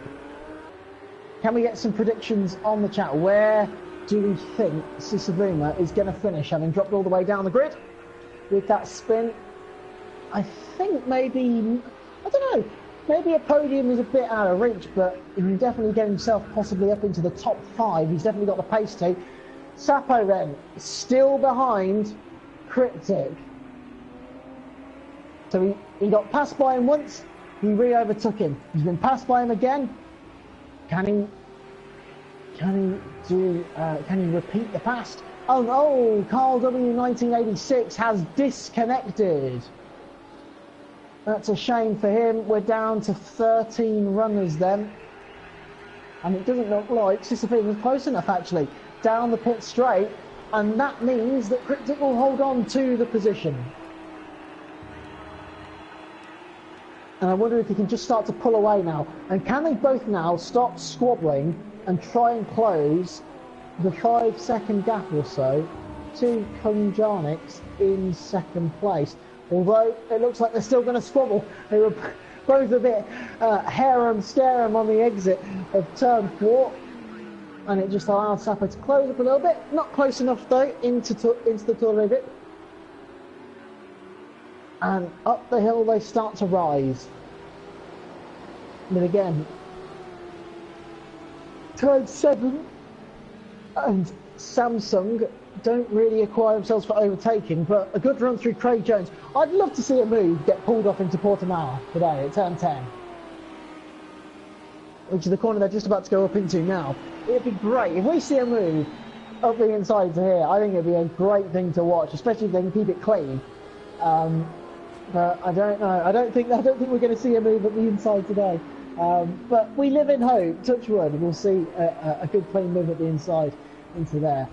Can we get some predictions on the chat? Where do we think Sisavuma is going to finish, having dropped all the way down the grid with that spin? I think maybe, I don't know, maybe a podium is a bit out of reach, but he can definitely get himself possibly up into the top 5. He's definitely got the pace to. Sapo then, still behind Cryptic. So he got passed by him once, he re-overtook him. He's been passed by him again. Can he repeat the past? Oh no, Carl W 1986 has disconnected. That's a shame for him. We're down to 13 runners then. And it doesn't look like Sisavuma was close enough actually. Down the pit straight, and that means that Cryptic will hold on to the position. And I wonder if he can just start to pull away now. And can they both now stop squabbling and try and close the 5-second gap or so to Kunjanix in second place? Although it looks like they're still going to squabble. They were both a bit harum-scarum on the exit of turn 4. And it just allowed Sapo to close up a little bit. Not close enough though into the Tour of it. And up the hill they start to rise. But again, turn 7 and Samsung don't really acquire themselves for overtaking, but a good run through Craig Jones. I'd love to see a move get pulled off into Portimao today at turn 10, which is the corner they're just about to go up into now. It'd be great if we see a move up the inside to here. I think it'd be a great thing to watch, especially if they can keep it clean. But I don't know. I don't think we're going to see a move at the inside today. But we live in hope. Touch wood, and we'll see a good clean move at the inside into there.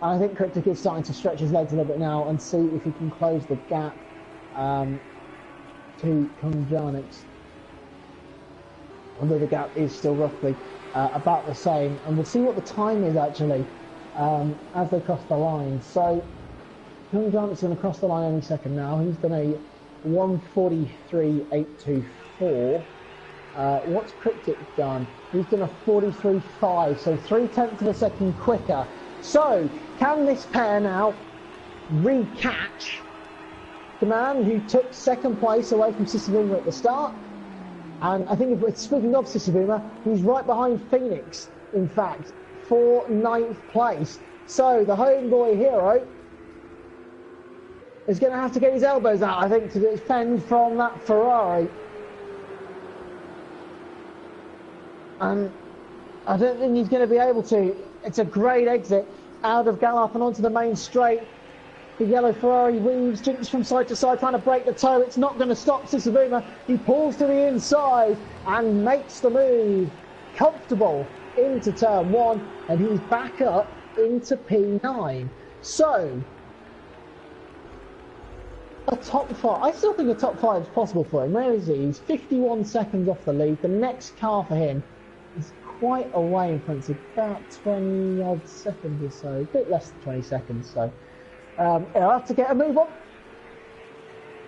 I think Cryptic is starting to stretch his legs a little bit now and see if he can close the gap to Kunjanix. Although the gap is still roughly about the same, and we'll see what the time is actually as they cross the line. So Kunjanix is going to cross the line any second now. He's done a 1:43.824. What's Cryptic done? He's done a 43.5, so 0.3 of a second quicker. So can this pair now re-catch the man who took second place away from Sisavuma at the start? And I think if we're speaking of Sisavuma, he's right behind Phoenix, in fact, for 9th place. So the homeboy hero is going to have to get his elbows out, I think, to defend from that Ferrari. And I don't think he's going to be able to. It's a great exit out of Gallup and onto the main straight. The yellow Ferrari weaves, jumps from side to side, trying to break the toe. It's not going to stop Sisavuma. He pulls to the inside and makes the move. Comfortable into turn 1, and he's back up into P9. So, a top 5. I still think a top 5 is possible for him. Where is he? He's 51 seconds off the lead. The next car for him is quite a way in front, of about 20 odd seconds or so, a bit less than 20 seconds. So he'll have to get a move on.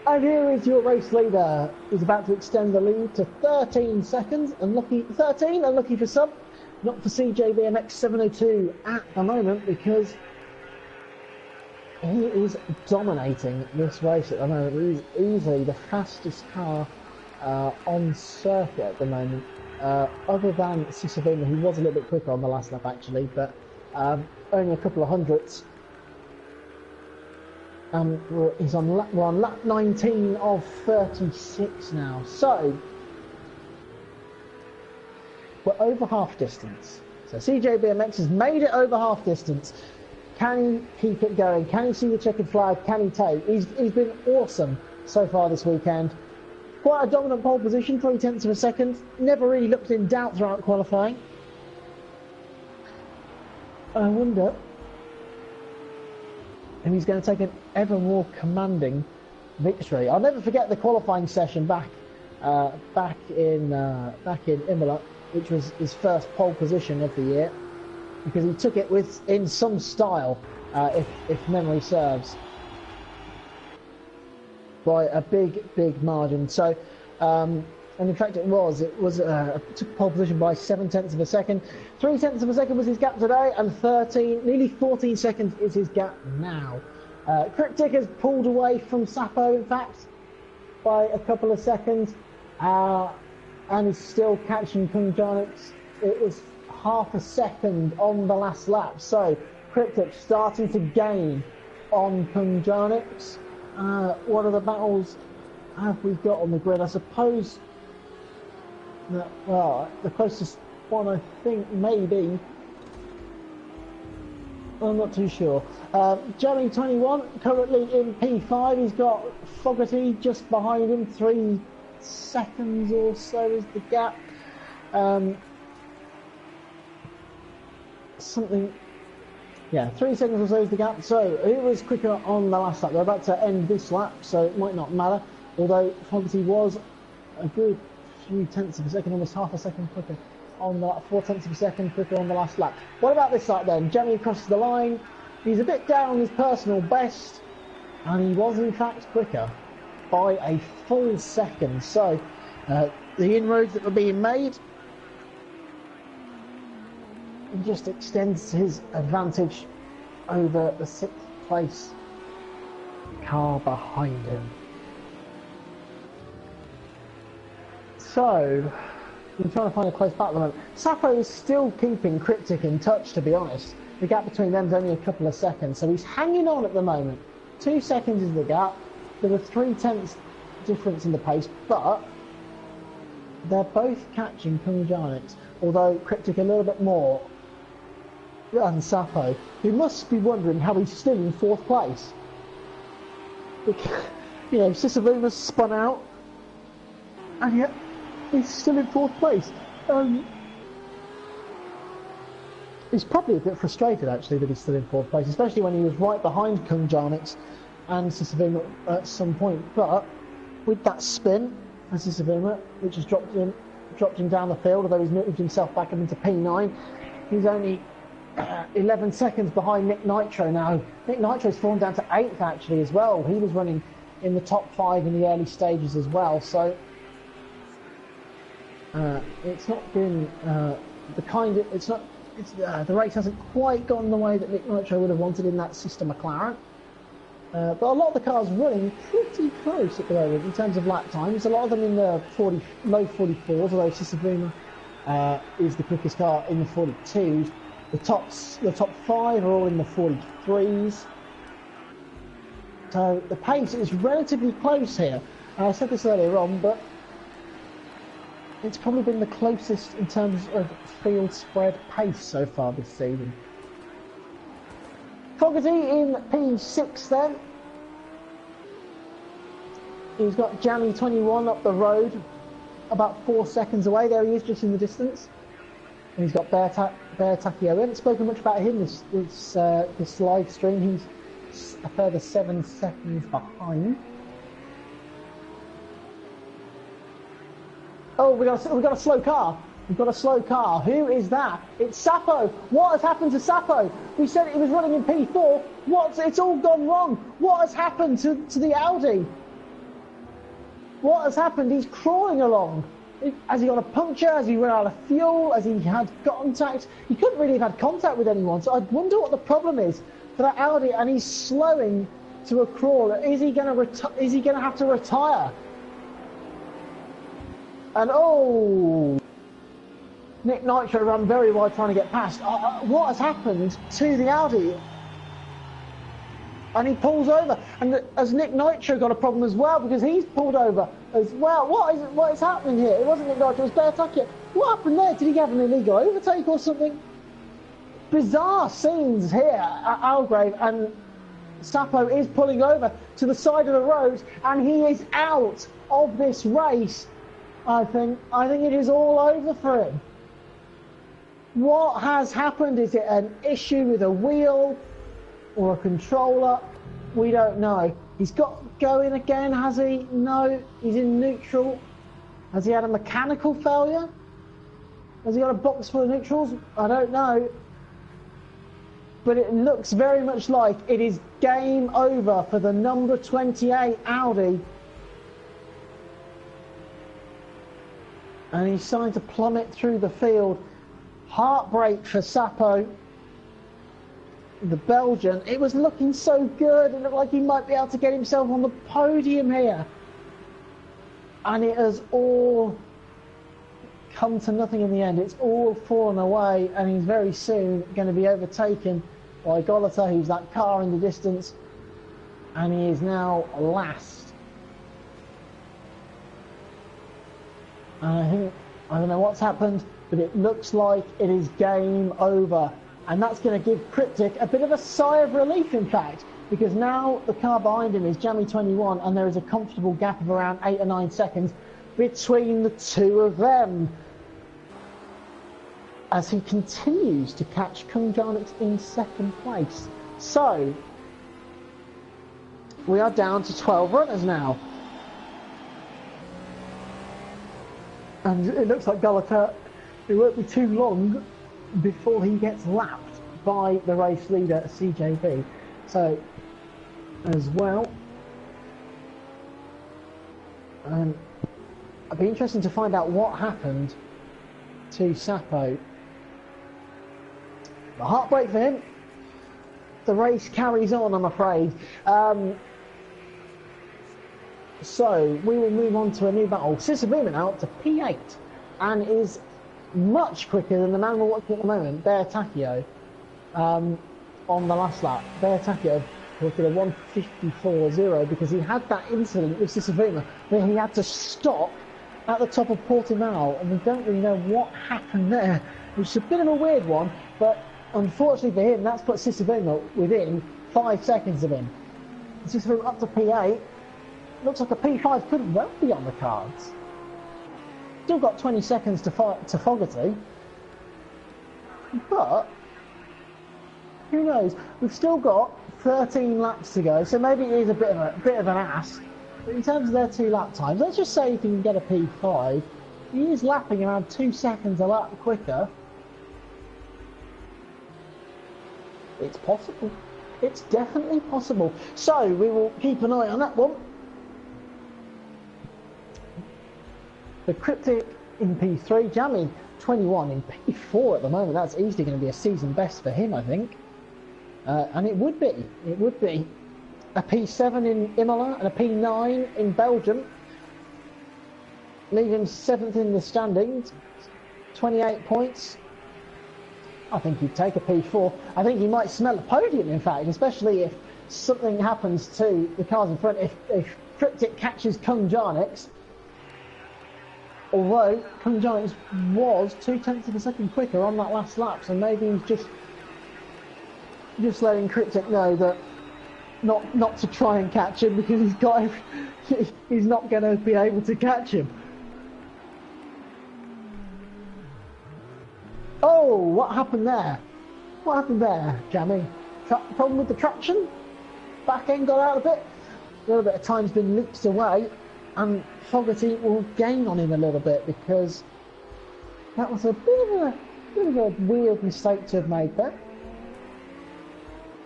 And here is your race leader. He's about to extend the lead to 13 seconds. Unlucky 13, unlucky for some. Not for CJBMX 702 at the moment, because he is dominating this race at the moment. He's easily the fastest car on circuit at the moment. Other than Sisavuma, who was a little bit quicker on the last lap actually, but only a couple of hundredths. We're on lap 19 of 36 now, so we're over half distance. So CJBMX has made it over half distance. Can he keep it going? Can he see the checkered flag? Can he take? He's been awesome so far this weekend. Quite a dominant pole position, 0.3 of a second. Never really looked in doubt throughout qualifying. I wonder if he's going to take an ever more commanding victory. I'll never forget the qualifying session back in Imola, which was his first pole position of the year, because he took it in some style, if memory serves, by a big margin. So, and in fact it took pole position by 0.7 of a second. 0.3 of a second was his gap today, and nearly 14 seconds is his gap now. Cryptic has pulled away from Sapo, in fact, by a couple of seconds, and is still catching Kunjanix. It was half a second on the last lap, so Cryptic starting to gain on Kunjanix. What other battles have we got on the grid? I suppose that, well, the closest one I think maybe, I'm not too sure. Jeremy 21 currently in P5. He's got Fogarty just behind him, 3 seconds or so is the gap. Yeah, 3 seconds or so is the gap. So he was quicker on the last lap. They're about to end this lap, so it might not matter. although Fogarty was a good few tenths of a second, almost half a second quicker on the 4 tenths of a second quicker on the last lap. What about this lap then? Jamie crosses the line. He's a bit down on his personal best, and he was in fact quicker by a full second. So the inroads that were being made, he just extends his advantage over the 6th place car behind him. So we're trying to find a close battle at the moment. Sapo is still keeping Cryptic in touch, to be honest. The gap between them is only a couple of seconds, so he's hanging on at the moment. 2 seconds is the gap. There were 3 tenths difference in the pace, but they're both catching Kunjanix, although Cryptic a little bit more than Sapo, who must be wondering how he's still in 4th place. Because, you know, Sisavuma spun out, and yet he's still in 4th place. He's probably a bit frustrated actually that he's still in 4th place, especially when he was right behind Kunjanix and Sisavuma at some point. But with that spin, and Sisavuma, which has dropped him down the field, although he's moved himself back up into P9, he's only 11 seconds behind Nick Nitro now. Nick Nitro's fallen down to 8th actually as well. He was running in the top 5 in the early stages as well. So it's not been the kind of the race hasn't quite gone the way that Nick Nitro would have wanted in that sister McLaren. But a lot of the cars running pretty close at the moment in terms of lap times. A lot of them in the low 44s, although Sisavuma is the quickest car in the 42s. The top 5 are all in the 43s. So the pace is relatively close here. I said this earlier on, but it's probably been the closest in terms of field spread pace so far this season. Fogarty in P6 then. He's got Jammy 21 up the road, about 4 seconds away. There he is, just in the distance. And he's got Bear Takio. We haven't spoken much about him this live stream. He's a further 7 seconds behind. Oh, we got a slow car. We've got a slow car. Who is that? It's Sapo. What has happened to Sapo? We said he was running in P4. It's all gone wrong. What has happened to the Audi? What has happened? He's crawling along. Has he got a puncture? Has he run out of fuel? Has he had contact? He couldn't really have had contact with anyone, so I wonder what the problem is for that Audi, and he's slowing to a crawl. Is he going to have to retire? And oh, Nick Nitro ran very wide trying to get past. What has happened to the Audi? And he pulls over, and has Nick Nitro got a problem as well, because he's pulled over as well? What is happening here? It wasn't Nick Nitro, it was Bear Takio. What happened there? Did he have an illegal overtake or something? Bizarre scenes here at Algarve, and Sapo is pulling over to the side of the road, and he is out of this race. I think it is all over for him. What has happened? Is it an issue with a wheel or a controller? We don't know. He's got going again, has he? No, he's in neutral. Has he had a mechanical failure? Has he got a box full of neutrals? I don't know. But it looks very much like it is game over for the number 28 Audi. And he's starting to plummet through the field. Heartbreak for Sapo, the Belgian. It was looking so good. It looked like he might be able to get himself on the podium here. And it has all come to nothing in the end. It's all fallen away, and he's very soon going to be overtaken by Golota, who's that car in the distance. And he is now last. And I don't know what's happened, but it looks like it is game over. And that's going to give Cryptic a bit of a sigh of relief, in fact, because now the car behind him is Jammy 21, and there is a comfortable gap of around 8 or 9 seconds between the two of them, as he continues to catch Kunjanix in 2nd place. So we are down to 12 runners now. And it looks like Galata, it won't be too long before he gets lapped by the race leader, CJB. So, as well, it'd be interesting to find out what happened to Sapo. The heartbreak for him. The race carries on, I'm afraid. So we will move on to a new battle. Sisavuma now up to P8 and is much quicker than the man we're watching at the moment, Bear Takio, on the last lap. Bear Takio was at a 1:54.0 because he had that incident with Sisavuma where he had to stop at the top of Portimao, and we don't really know what happened there, which is a bit of a weird one, but unfortunately for him, that's put Sisavuma within 5 seconds of him. Sisavuma up to P8. Looks like a P5 could well be on the cards. Still got 20 seconds to Fogarty, but who knows? We've still got 13 laps to go, so maybe it is a bit of an ask. But in terms of their 2 lap times, let's just say if he can get a P5, he is lapping around 2 seconds a lap quicker. It's possible. It's definitely possible. So we will keep an eye on that one. The Cryptic in P3, Jammy 21 in P4 at the moment. That's easily going to be a season best for him, I think. And it would be a P7 in Imola and a P9 in Belgium, leaving 7th in the standings, 28 points. I think he'd take a P4. I think he might smell a podium, in fact, especially if something happens to the cars in front. If Cryptic catches Kung Jarnix, although Kung Jarnix was 0.2 of a second quicker on that last lap, so maybe he's just letting Cryptic know that not to try and catch him because he's not going to be able to catch him. Oh, what happened there? What happened there, Jammy? Problem with the traction? Back end got out a bit. A little bit of time's been leaked away, and Fogarty will gain on him a little bit because that was a bit of a weird mistake to have made there.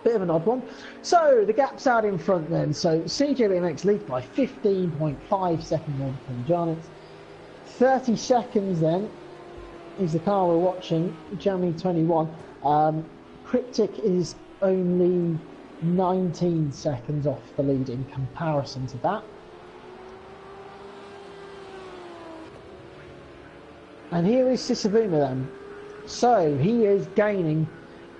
Bit of an odd one. So the gap's out in front then. So CJBMX leads by 15.5 seconds on from Jarnix. 30 seconds then is the car we're watching, Jammy 21. Cryptic is only 19 seconds off the lead in comparison to that. And here is Sisavuma then. So he is gaining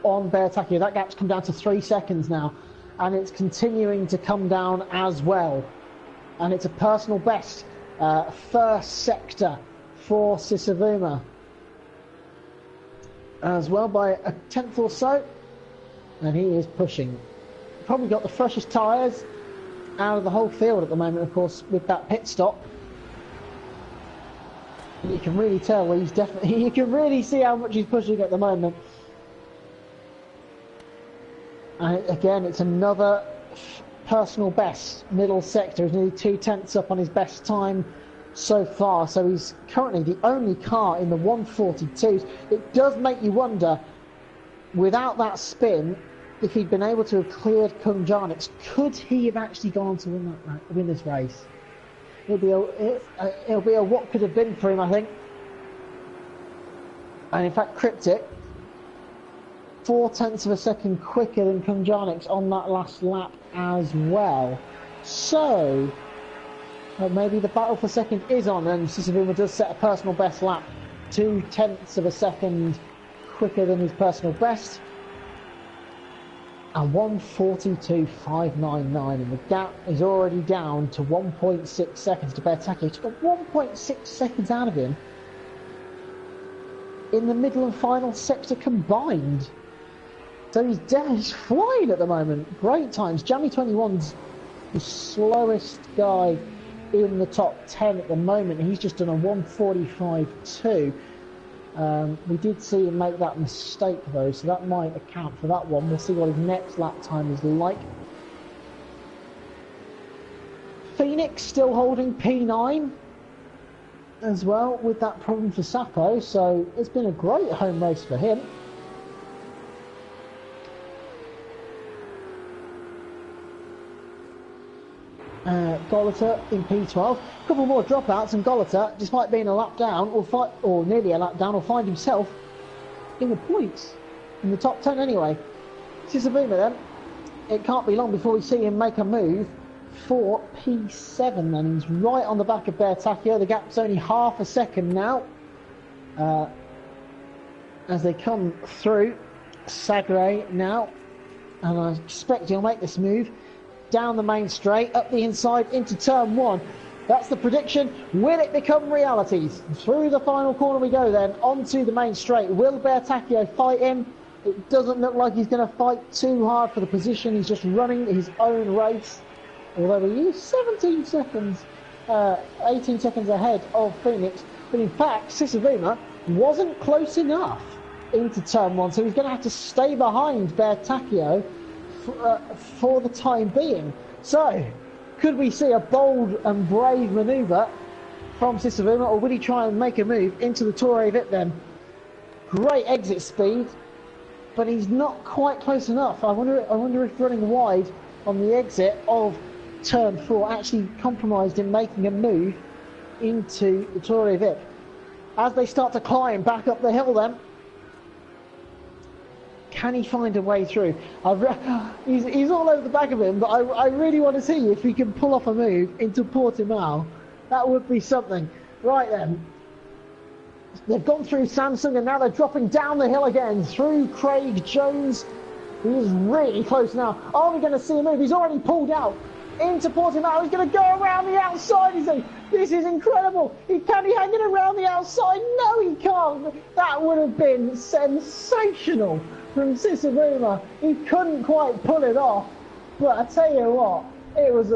on Bear Takio. That gap's come down to 3 seconds now, and it's continuing to come down as well. And it's a personal best, first sector for Sisavuma as well by a tenth or so, and he is pushing. Probably got the freshest tyres out of the whole field at the moment, of course, with that pit stop. You can really tell he's definitely, you can really see how much he's pushing at the moment. And again, it's another personal best. Middle sector is nearly 0.2 up on his best time so far. So he's currently the only car in the 142s. It does make you wonder, without that spin, if he'd been able to have cleared Kung Jarnix, could he have actually gone on to win this race? It'll be a what could have been for him, I think. And in fact, Cryptic, 0.4 of a second quicker than Kung Jarnix on that last lap as well. So maybe the battle for second is on, and Sisavuma does set a personal best lap 0.2 of a second quicker than his personal best. And 1:42.599, and the gap is already down to 1.6 seconds to Bear Takio. Took 1.6 seconds out of him in the middle and final sector combined. So he's flying at the moment. Great times. Jammy 21's the slowest guy in the top 10 at the moment. He's just done a 1:45.2. We did see him make that mistake though, so that might account for that one. We'll see what his next lap time is like. Phoenix still holding P9. as well with that problem for Sapo, so it's been a great home race for him. Golota in P12. A couple more dropouts, and Golota, despite being a lap down, or nearly a lap down, will find himself in the points, in the top 10 anyway. Sisavuma then, it can't be long before we see him make a move for P7, and he's right on the back of Bertacchio. The gap's only half a second now as they come through Sagre now, and I expect he'll make this move down the main straight, up the inside into turn 1. That's the prediction. Will it become realities? Through the final corner we go then, onto the main straight. Will Bertacchio fight him? It doesn't look like he's going to fight too hard for the position. He's just running his own race. Although he is 17 seconds, 18 seconds ahead of Phoenix. But in fact, Sisavuma wasn't close enough into turn 1. So he's going to have to stay behind Bertacchio for the time being. So, could we see a bold and brave manoeuvre from Sisavuma, or will he try and make a move into the Torre Vip then? Great exit speed, but he's not quite close enough. I wonder if running wide on the exit of turn 4 actually compromised him making a move into the Torre Vip. As they start to climb back up the hill then, can he find a way through? He's all over the back of him, but I really want to see if he can pull off a move into Portimao. That would be something. Right then. They've gone through Samsung and now they're dropping down the hill again through Craig Jones. He is really close now. Are we going to see a move? He's already pulled out into Portimao. He's going to go around the outside, is he? This is incredible. Can he hang it around the outside? No, he can't. That would have been sensational from Sisavuma. He couldn't quite pull it off. But I tell you what, it was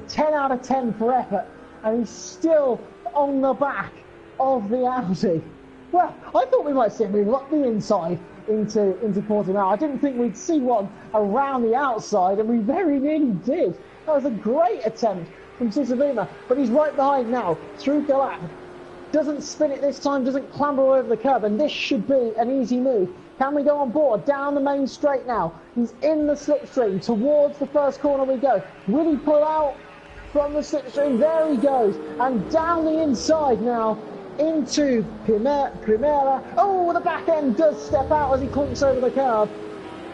10 out of 10 for effort. And he's still on the back of the Audi. Well, I thought we might see a move up the inside into Portimao. I didn't think we'd see one around the outside, and we very nearly did. That was a great attempt from Sisavuma, but he's right behind now through Galap. Doesn't spin it this time, doesn't clamber over the curb, and this should be an easy move. Can we go on board? Down the main straight now. He's in the slipstream. Towards the first corner we go. Will he pull out from the slipstream? There he goes. And down the inside now into Primera. Oh, the back end does step out as he clunks over the curb.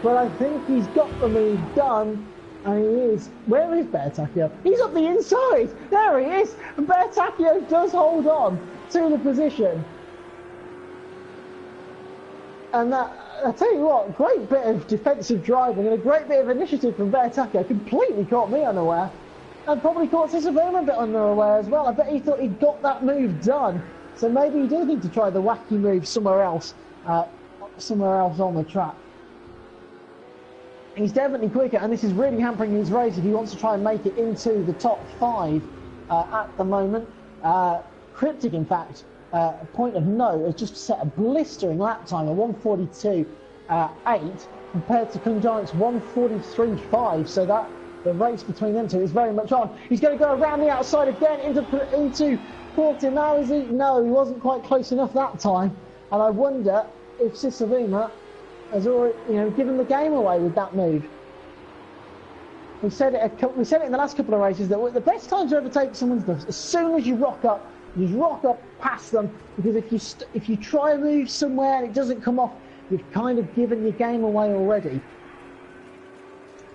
But I think he's got the move done. And he is. Where is Bertacchio? He's up the inside. There he is. And Bertacchio does hold on to the position. And that, I tell you what, great bit of defensive driving and a great bit of initiative from Bertacchio. Completely caught me unaware. And probably caught Sisavuma a bit unaware as well. I bet he thought he'd got that move done. So maybe he does need to try the wacky move somewhere else on the track. He's definitely quicker, and this is really hampering his race if he wants to try and make it into the top 5 at the moment. Cryptic, in fact, a point of note, has just set a blistering lap time of 1:42.8 compared to Kunjanik's 1:43.5. So that the race between them two is very much on. He's going to go around the outside again into Portimao, is he? No, he wasn't quite close enough that time. And I wonder if Sisavuma has already, given the game away with that move. We said it in the last couple of races that the best time to overtake someone's as soon as you rock up. You just rock up past them, because if you try a move somewhere and it doesn't come off, you've kind of given your game away already.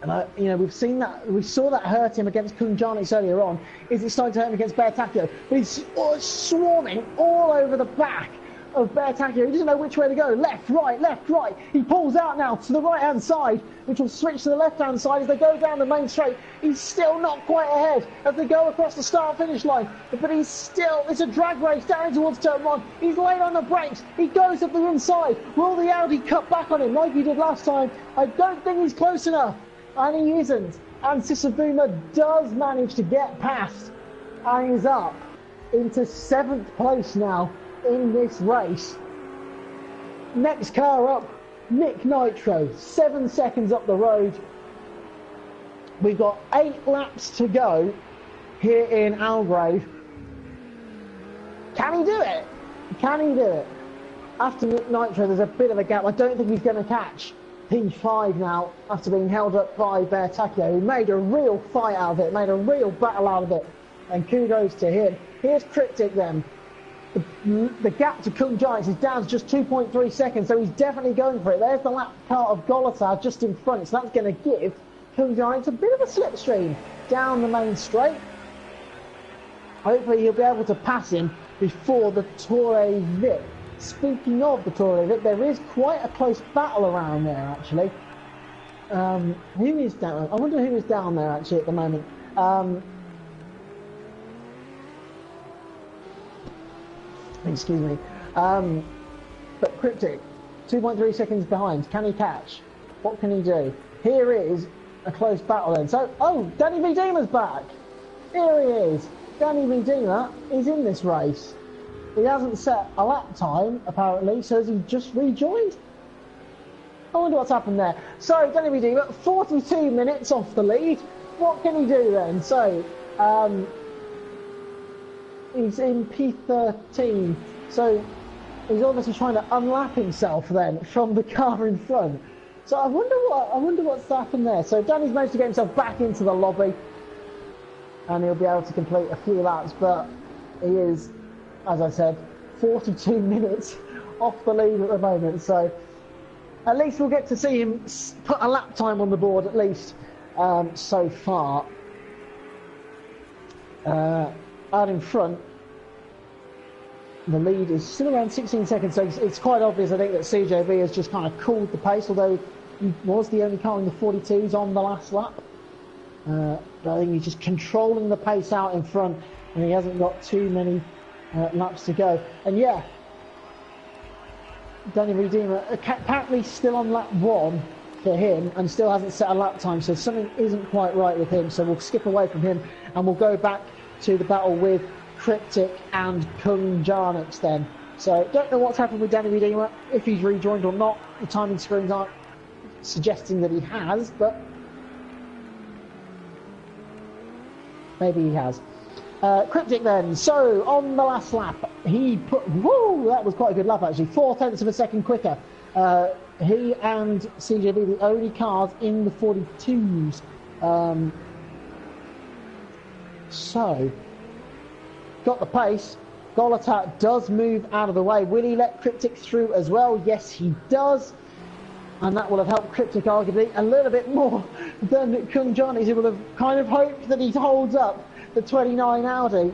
And we've seen that, we saw that hurt him against Kunjanis earlier on. Is it starting to hurt him against Bertacchio? But he's swarming all over the back of Bertacchio. He doesn't know which way to go. Left, right, left, right. He pulls out now to the right-hand side, which will switch to the left-hand side as they go down the main straight. He's still not quite ahead as they go across the start-finish line. But he's still, it's a drag race down towards turn 1. He's late on the brakes. He goes up the inside. Will the Audi cut back on him like he did last time? I don't think he's close enough. And he isn't. And Sisavuma does manage to get past. And he's up into 7th place now in this race. Next car up, Nick Nitro, 7 seconds up the road. We've got 8 laps to go here in Algarve. Can he do it? Can he do it? After Nitro, there's a bit of a gap. I don't think he's going to catch P5 now after being held up by Bertacchio, who made a real fight out of it, made a real battle out of it, and kudos to him. Here's Cryptic then. The gap to Kung Giants is down to just 2.3 seconds, so he's definitely going for it. There's the lap car of Golotar just in front, so that's going to give Kung Giants a bit of a slipstream down the main straight. Hopefully he'll be able to pass him before the Torre Vip. Speaking of the Torre Vip, there is quite a close battle around there actually. Who is down? I wonder who is down there actually at the moment. Excuse me. But Cryptic, 2.3 seconds behind. Can he catch? What can he do? Here is a close battle then. So, oh, Danny Vidima's back. Here he is. Danny Vidima is in this race. He hasn't set a lap time, apparently, so has he just rejoined? I wonder what's happened there. So, Danny Vidima, 42 minutes off the lead. What can he do then? So, he's in P13, so he's obviously trying to unlap himself then from the car in front. So I wonder what's happened there. So Danny's managed to get himself back into the lobby, and he'll be able to complete a few laps. But he is, as I said, 42 minutes off the lead at the moment. So at least we'll get to see him put a lap time on the board at least so far. Out in front, the lead is still around 16 seconds, so it's quite obvious, I think, that CJB has just kind of cooled the pace, although he was the only car in the 42s on the last lap. But I think he's just controlling the pace out in front, and he hasn't got too many laps to go. And yeah, Danny Redeemer apparently still on lap 1 for him, and still hasn't set a lap time, so something isn't quite right with him, so we'll skip away from him, and we'll go back to the battle with Cryptic and Kung Jarnix then. So don't know what's happened with Danny Redeemer, if he's rejoined or not. The timing screens aren't suggesting that he has, but maybe he has. Cryptic then, so on the last lap he put, whoa, that was quite a good lap actually, 0.4 of a second quicker. He and CJB the only cars in the 42s. So, got the pace. Golotar does move out of the way. Will he let Cryptic through as well? Yes, he does. And that will have helped Cryptic arguably a little bit more than Kung Johnny's. He will have kind of hoped that he holds up the 29 Audi.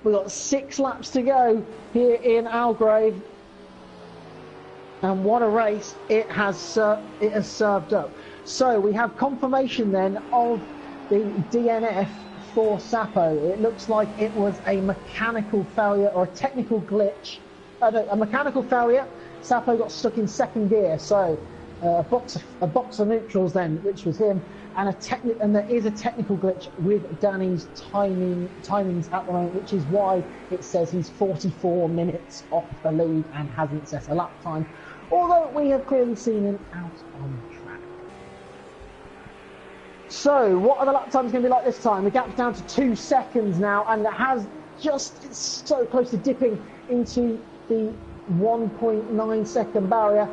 We've got 6 laps to go here in Algarve. And what a race it has served up. So we have confirmation then of the DNF for Sapo. It looks like it was a mechanical failure or a technical glitch. No, a mechanical failure. Sapo got stuck in second gear, so a box of neutrals then, which was him, and there is a technical glitch with Danny's timings at the moment, which is why it says he's 44 minutes off the lead and hasn't set a lap time, although we have clearly seen him out on track. So, what are the lap times going to be like this time? The gap's down to 2 seconds now, and it's so close to dipping into the 1.9 second barrier.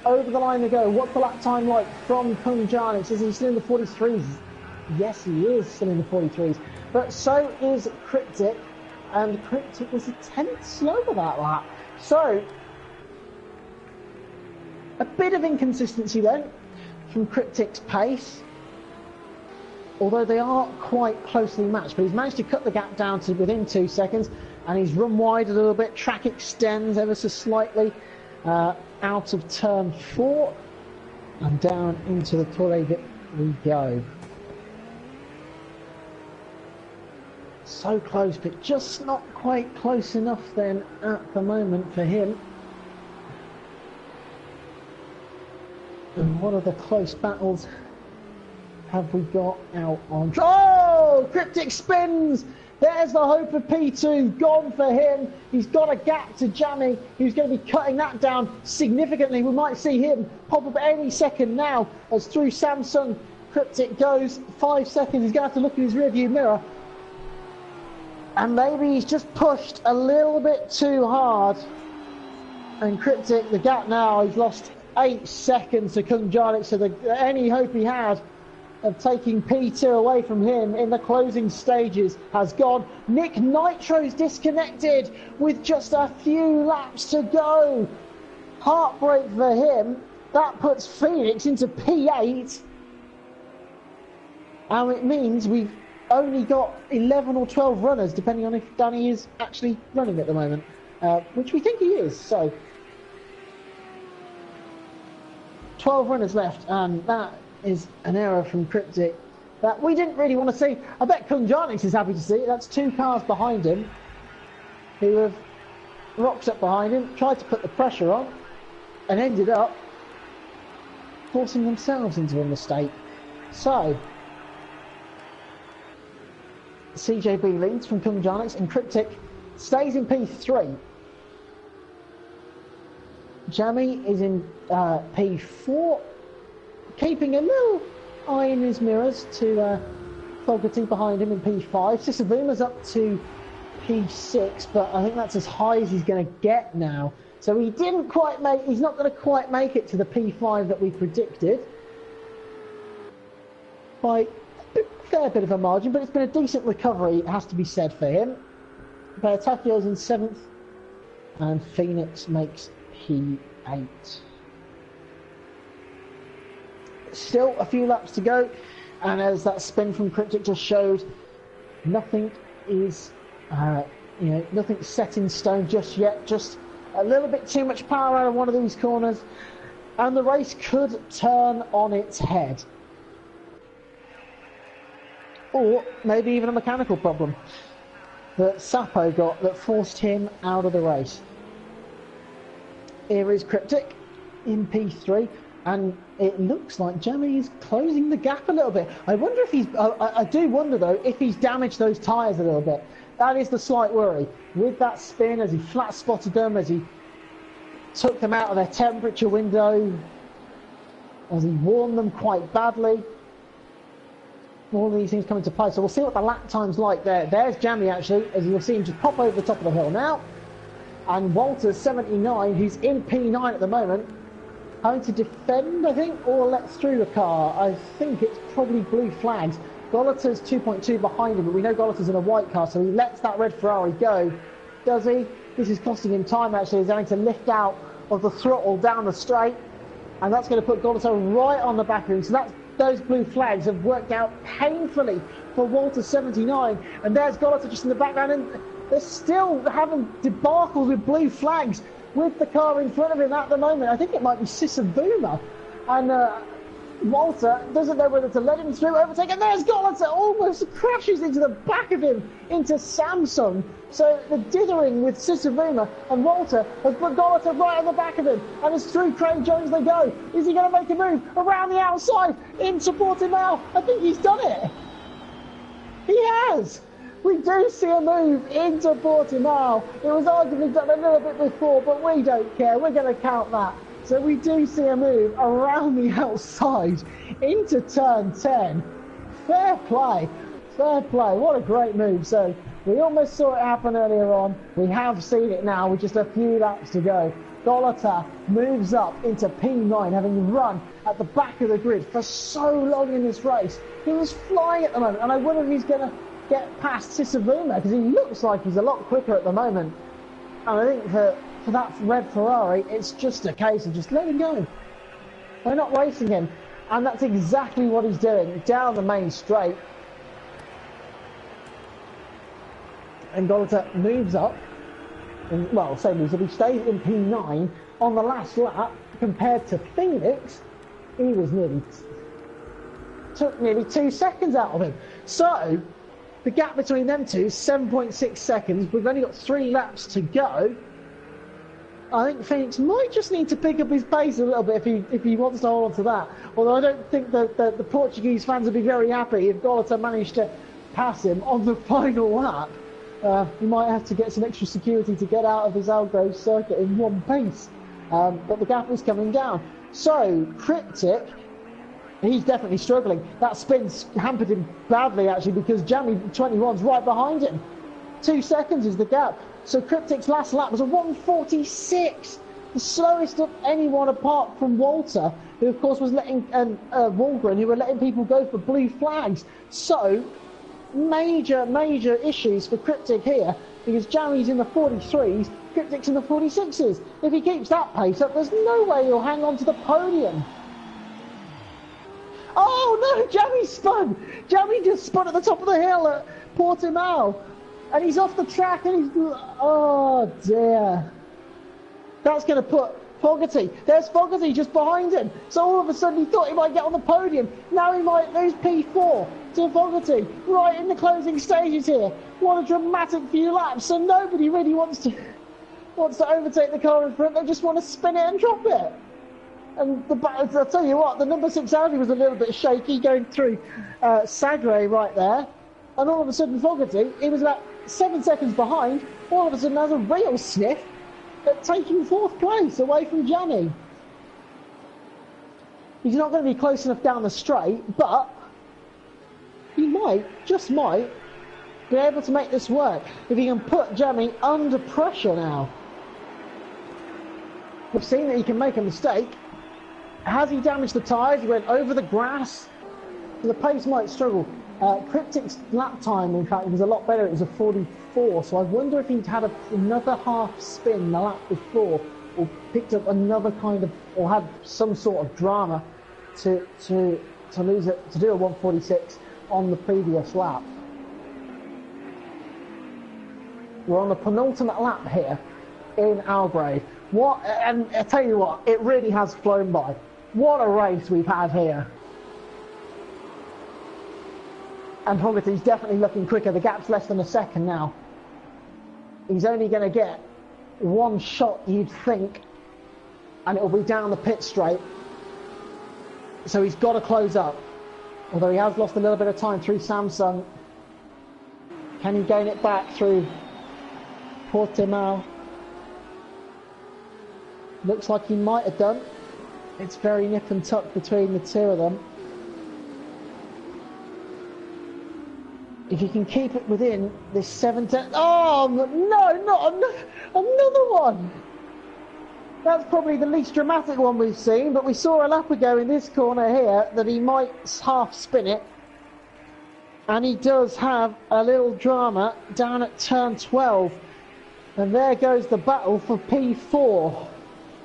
Over the line to go. What's the lap time like from Kung Jarnix? Is he still in the 43s? Yes, he is still in the 43s. But so is Cryptic, and Cryptic was a tenth slower that lap. So, a bit of inconsistency then from Cryptic's pace. Although they are quite closely matched, but he's managed to cut the gap down to within 2 seconds, and he's run wide a little bit. Track extends ever so slightly out of turn 4, and down into the Torre Vip we go. So close, but just not quite close enough then at the moment for him. And what are the close battles have we got out on? Oh! Cryptic spins! There's the hope of P2, gone for him. He's got a gap to Jammy, who's going to be cutting that down significantly. We might see him pop up any second now as through Samsung Cryptic goes. 5 seconds, he's going to have to look in his rearview mirror. And maybe he's just pushed a little bit too hard. And Cryptic, the gap now, he's lost 8 seconds to Kunjanic, so any hope he had of taking P2 away from him in the closing stages has gone. Nick Nitro's disconnected with just a few laps to go. Heartbreak for him. That puts Phoenix into P8. And it means we've only got 11 or 12 runners, depending on if Danny is actually running at the moment, which we think he is. So 12 runners left, and that is an error from Cryptic that we didn't really want to see. I bet Kunjanix is happy to see it. That's 2 cars behind him who have rocked up behind him, tried to put the pressure on, and ended up forcing themselves into a mistake. So CJB leads from Kunjanix, and Cryptic stays in P3. Jamie is in P4, keeping a little eye in his mirrors to Fogarty behind him in P5. Sisavuma's up to P6, but I think that's as high as he's going to get now. So he didn't quite make, he's not going to quite make it to the P5 that we predicted by a fair bit of a margin, but it's been a decent recovery, it has to be said, for him. Takio's in 7th, and Phoenix makes P8. Still a few laps to go, and as that spin from Cryptic just showed, nothing is, nothing set in stone just yet. Just a little bit too much power out of one of these corners, and the race could turn on its head. Or maybe even a mechanical problem that Sapo got that forced him out of the race. Here is Cryptic in P3, and it looks like Jamie is closing the gap a little bit. I wonder if he's, I do wonder though, if he's damaged those tyres a little bit. That is the slight worry. With that spin, as he flat spotted them, as he took them out of their temperature window, as he warned them quite badly. All these things come into play. So we'll see what the lap time's like there. There's Jamie actually, as you'll see him just pop over the top of the hill now. And Walter's 79, who's in P9 at the moment, having to defend, I think, or let through the car. I think it's probably blue flags. Goliter's 2.2 behind him, but we know Goliter's in a white car, so he lets that red Ferrari go. Does he? This is costing him time, actually. He's having to lift out of the throttle down the straight, and that's going to put Goliter right on the back of him. So those blue flags have worked out painfully for Walter 79, and there's Goliter just in the background, and they're still having debacles with blue flags with the car in front of him at the moment. I think it might be Sisavuma, and Walter doesn't know whether to let him through, overtake, and there's Goliter, almost crashes into the back of him, into Samsung. So the dithering with Sisavuma and Walter has put Goliter right on the back of him, and it's through Craig Jones they go. Is he going to make a move around the outside into Portimao? I think he's done it. He has. We do see a move into Portimao. It was arguably done a little bit before, but we don't care. We're going to count that. So we do see a move around the outside into turn 10. Fair play. Fair play. What a great move. So we almost saw it happen earlier on. We have seen it now with just a few laps to go. Goliter moves up into P9, having run at the back of the grid for so long in this race. He was flying at the moment, and I wonder if he's going to get past Sisavuma, because he looks like he's a lot quicker at the moment. And I think for that red Ferrari, it's just a case of just let him go. We're not racing him, and that's exactly what he's doing down the main straight. And Goliter moves up, and well, say moves up, he stays in P9 on the last lap. Compared to Phoenix, he was took nearly 2 seconds out of him. So the gap between them two is 7.6 seconds. We've only got 3 laps to go. I think Phoenix might just need to pick up his pace a little bit if he wants to hold on to that. Although I don't think that the Portuguese fans would be very happy if Goliter managed to pass him on the final lap. He might have to get some extra security to get out of his Algarve circuit in one piece. But the gap is coming down. So, Cryptic, he's definitely struggling. That spin's hampered him badly, actually, because Jamie 21's right behind him. 2 seconds is the gap. So Cryptic's last lap was a 1:46, the slowest of anyone apart from Walter, who of course was letting Walgren, who were letting people go for blue flags. So major issues for Cryptic here, because Jamie's in the 43s, Cryptic's in the 46s. If he keeps that pace up, there's no way he'll hang on to the podium. Oh no, Jamie spun! Jamie just spun at the top of the hill at Portimao. And he's off the track and he's... Oh dear. That's going to put Fogarty. There's Fogarty just behind him. So all of a sudden he thought he might get on the podium. Now he might lose P4 to Fogarty right in the closing stages here. What a dramatic few laps. So nobody really wants to overtake the car in front. They just want to spin it and drop it. And I'll tell you what, the number 6 Audi was a little bit shaky going through Sagre right there. And all of a sudden Fogarty, he was about 7 seconds behind, all of a sudden has a real sniff at taking 4th place away from Gianni. He's not going to be close enough down the straight, but he might, just might, be able to make this work if he can put Gianni under pressure now. We've seen that he can make a mistake. Has he damaged the tyres? He went over the grass. The pace might struggle. Cryptic's lap time, in fact, was a lot better. It was a 44, so I wonder if he'd had another half spin the lap before, or picked up another kind of, or had some sort of drama to lose it, to do a 146 on the previous lap. We're on the penultimate lap here in Algarve. And I tell you what, it really has flown by. What a race we've had here. And Fogarty's definitely looking quicker. The gap's less than a second now. He's only going to get one shot, you'd think, and it'll be down the pit straight. So he's got to close up. Although he has lost a little bit of time through Samsung. Can he gain it back through Portimao? Looks like he might have done. It's very nip and tuck between the two of them. If you can keep it within this 7-10... Oh, no, not another one! That's probably the least dramatic one we've seen, but we saw a lap ago in this corner here that he might half spin it. And he does have a little drama down at turn 12. And there goes the battle for P4,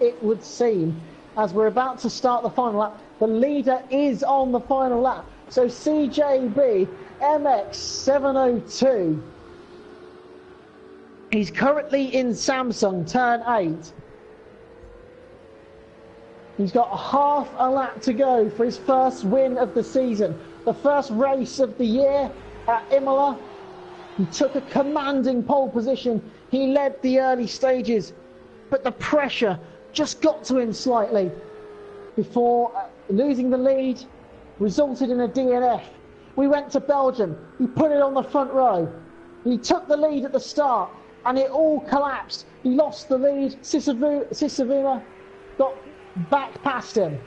it would seem. As we're about to start the final lap, the leader is on the final lap. So CJB MX 702. He's currently in Samsung, turn 8. He's got half a lap to go for his first win of the season. The first race of the year at Imola. He took a commanding pole position. He led the early stages, but the pressure just got to him slightly before losing the lead, resulted in a DNF. We went to Belgium. He put it on the front row. He took the lead at the start, and it all collapsed. He lost the lead. Sisavuma got back past him,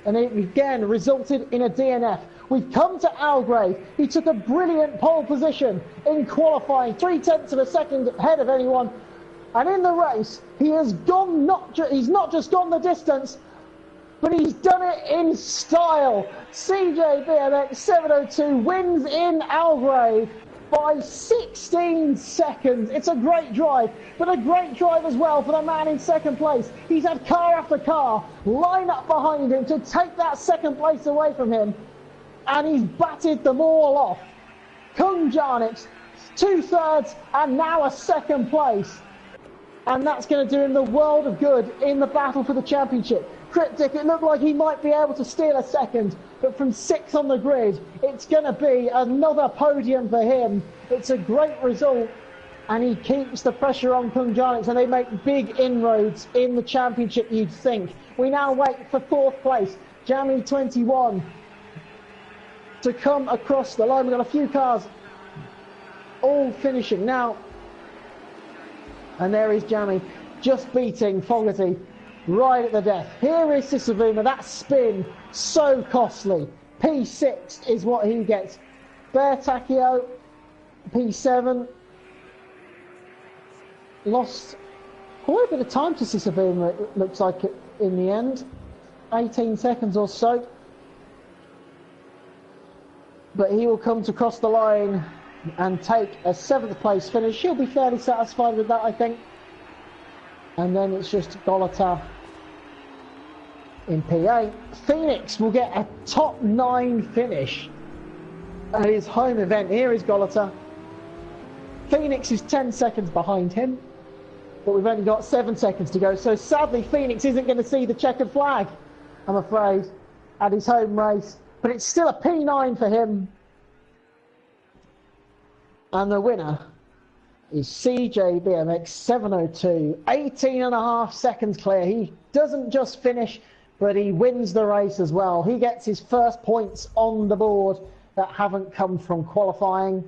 and it again resulted in a DNF. We've come to Algarve. He took a brilliant pole position in qualifying, 0.3 of a second ahead of anyone. And in the race, he has gone he's not just gone the distance, but he's done it in style. CJ BMX 702 wins in Algarve by 16 seconds. It's a great drive, but a great drive as well for the man in second place. He's had car after car line up behind him to take that second place away from him, and he's batted them all off. Kung Jarnix, 2/3, and now a second place. And that's going to do him the world of good in the battle for the championship. Cryptic, it looked like he might be able to steal a second, but from 6th on the grid, it's going to be another podium for him. It's a great result, and he keeps the pressure on Kung Jarnix, and they make big inroads in the championship, you'd think. We now wait for 4th place, Jamie 21, to come across the line. We've got a few cars all finishing now. And there is Jamie, just beating Fogarty right at the death. Here is Sisavuma, that spin, so costly. P6 is what he gets. Bear Takio, P7. lost quite a bit of time to Sisavuma, it looks like it, in the end. 18 seconds or so. But he will come to cross the line and take a 7th place finish. He'll be fairly satisfied with that, I think. And then it's just Golota in P8. Phoenix will get a top 9 finish at his home event. Here is Golota. Phoenix is 10 seconds behind him, but we've only got 7 seconds to go. So sadly, Phoenix isn't going to see the checkered flag, I'm afraid, at his home race. But it's still a P9 for him. And the winner is CJ BMX 702, 18.5 seconds clear. He doesn't just finish, but he wins the race as well. He gets his first points on the board that haven't come from qualifying.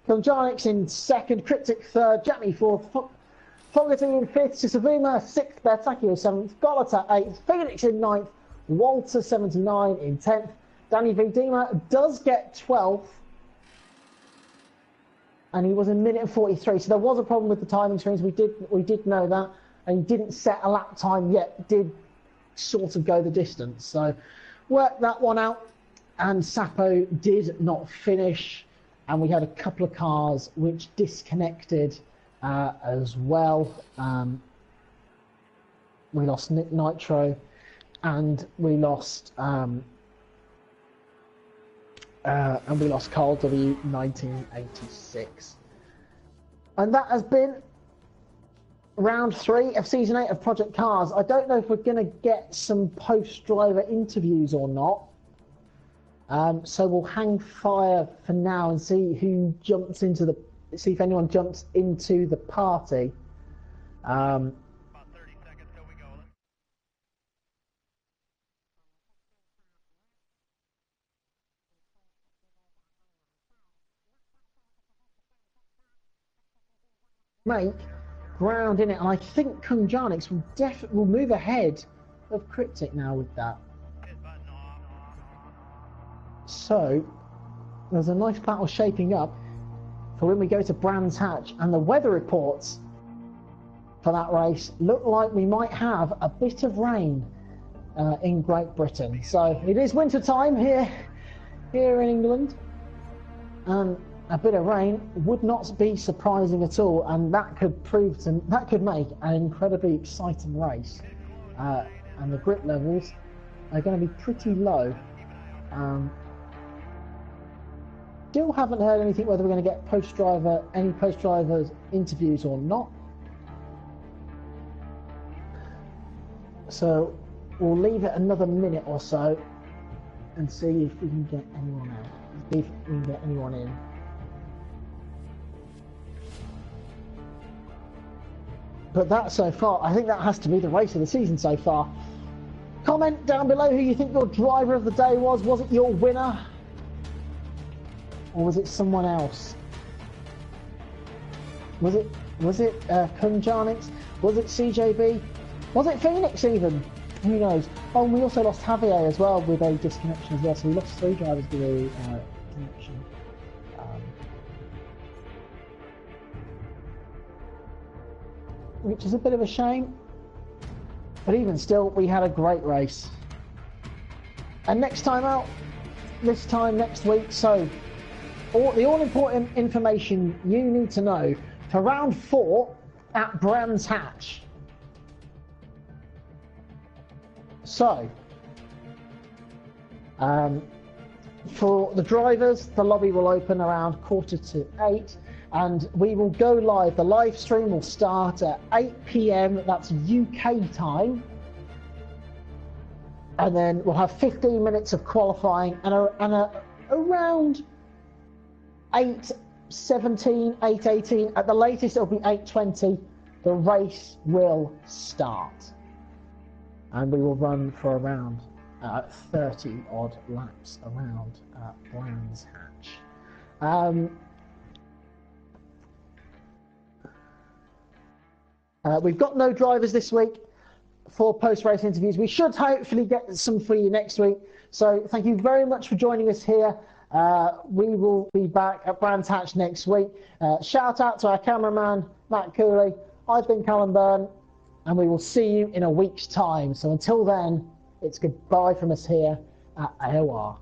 Konjanix in 2nd, Cryptic 3rd, Jamie 4th, Fogarty in 5th, Sisavuma 6th, Bertacchio 7th, Golota 8th, Phoenix in 9th, Walter 79 in 10th, Danny V. Dima does get 12th, and he was a minute and 43. So there was a problem with the timing screens. We did know that, and he didn't set a lap time yet. Did sort of go the distance. So worked that one out, and Sapo did not finish, and we had a couple of cars which disconnected as well. We lost Nick Nitro, and we lost Carl W 1986. And that has been round 3 of season 8 of Project Cars. I don't know if we're going to get some post-driver interviews or not. So we'll hang fire for now and see who jumps into the, see if anyone jumps into the party. About 30 seconds till we go. Make ground in it, and I think Kunjanix will move ahead of Cryptic now with that. So there's a nice battle shaping up for when we go to Brands Hatch, and the weather reports for that race look like we might have a bit of rain in Great Britain. So it is winter time here in England, and a bit of rain would not be surprising at all, and that could make an incredibly exciting race. And the grip levels are going to be pretty low. Still haven't heard anything whether we're going to get any post-driver interviews or not. So we'll leave it another minute or so and see if we can get anyone out. See if we can get anyone in. But that so far, I think that has to be the race of the season so far. Comment down below who you think your driver of the day was. Was it your winner? Or was it someone else? Was it Kunjanix? Was it CJB? Was it Phoenix even? Who knows? Oh, and we also lost Javier as well with a disconnection as well. So we lost 3 drivers with a connection. Which is a bit of a shame. But even still, we had a great race. And next time out, this time next week, so the all-important information you need to know for round 4 at Brands Hatch. So, for the drivers, the lobby will open around 7:45, and we will go live. The live stream will start at 8 PM, that's UK time. And then we'll have 15 minutes of qualifying, and around 8:17, 8:18, at the latest it'll be 8:20, the race will start. And we will run for around 30 odd laps around Brands Hatch. We've got no drivers this week for post-race interviews. We should hopefully get some for you next week. So thank you very much for joining us here. We will be back at Brands Hatch next week. Shout out to our cameraman, Matt Cooley, I've been Callum Byrne, and we will see you in a week's time. So until then, it's goodbye from us here at AOR.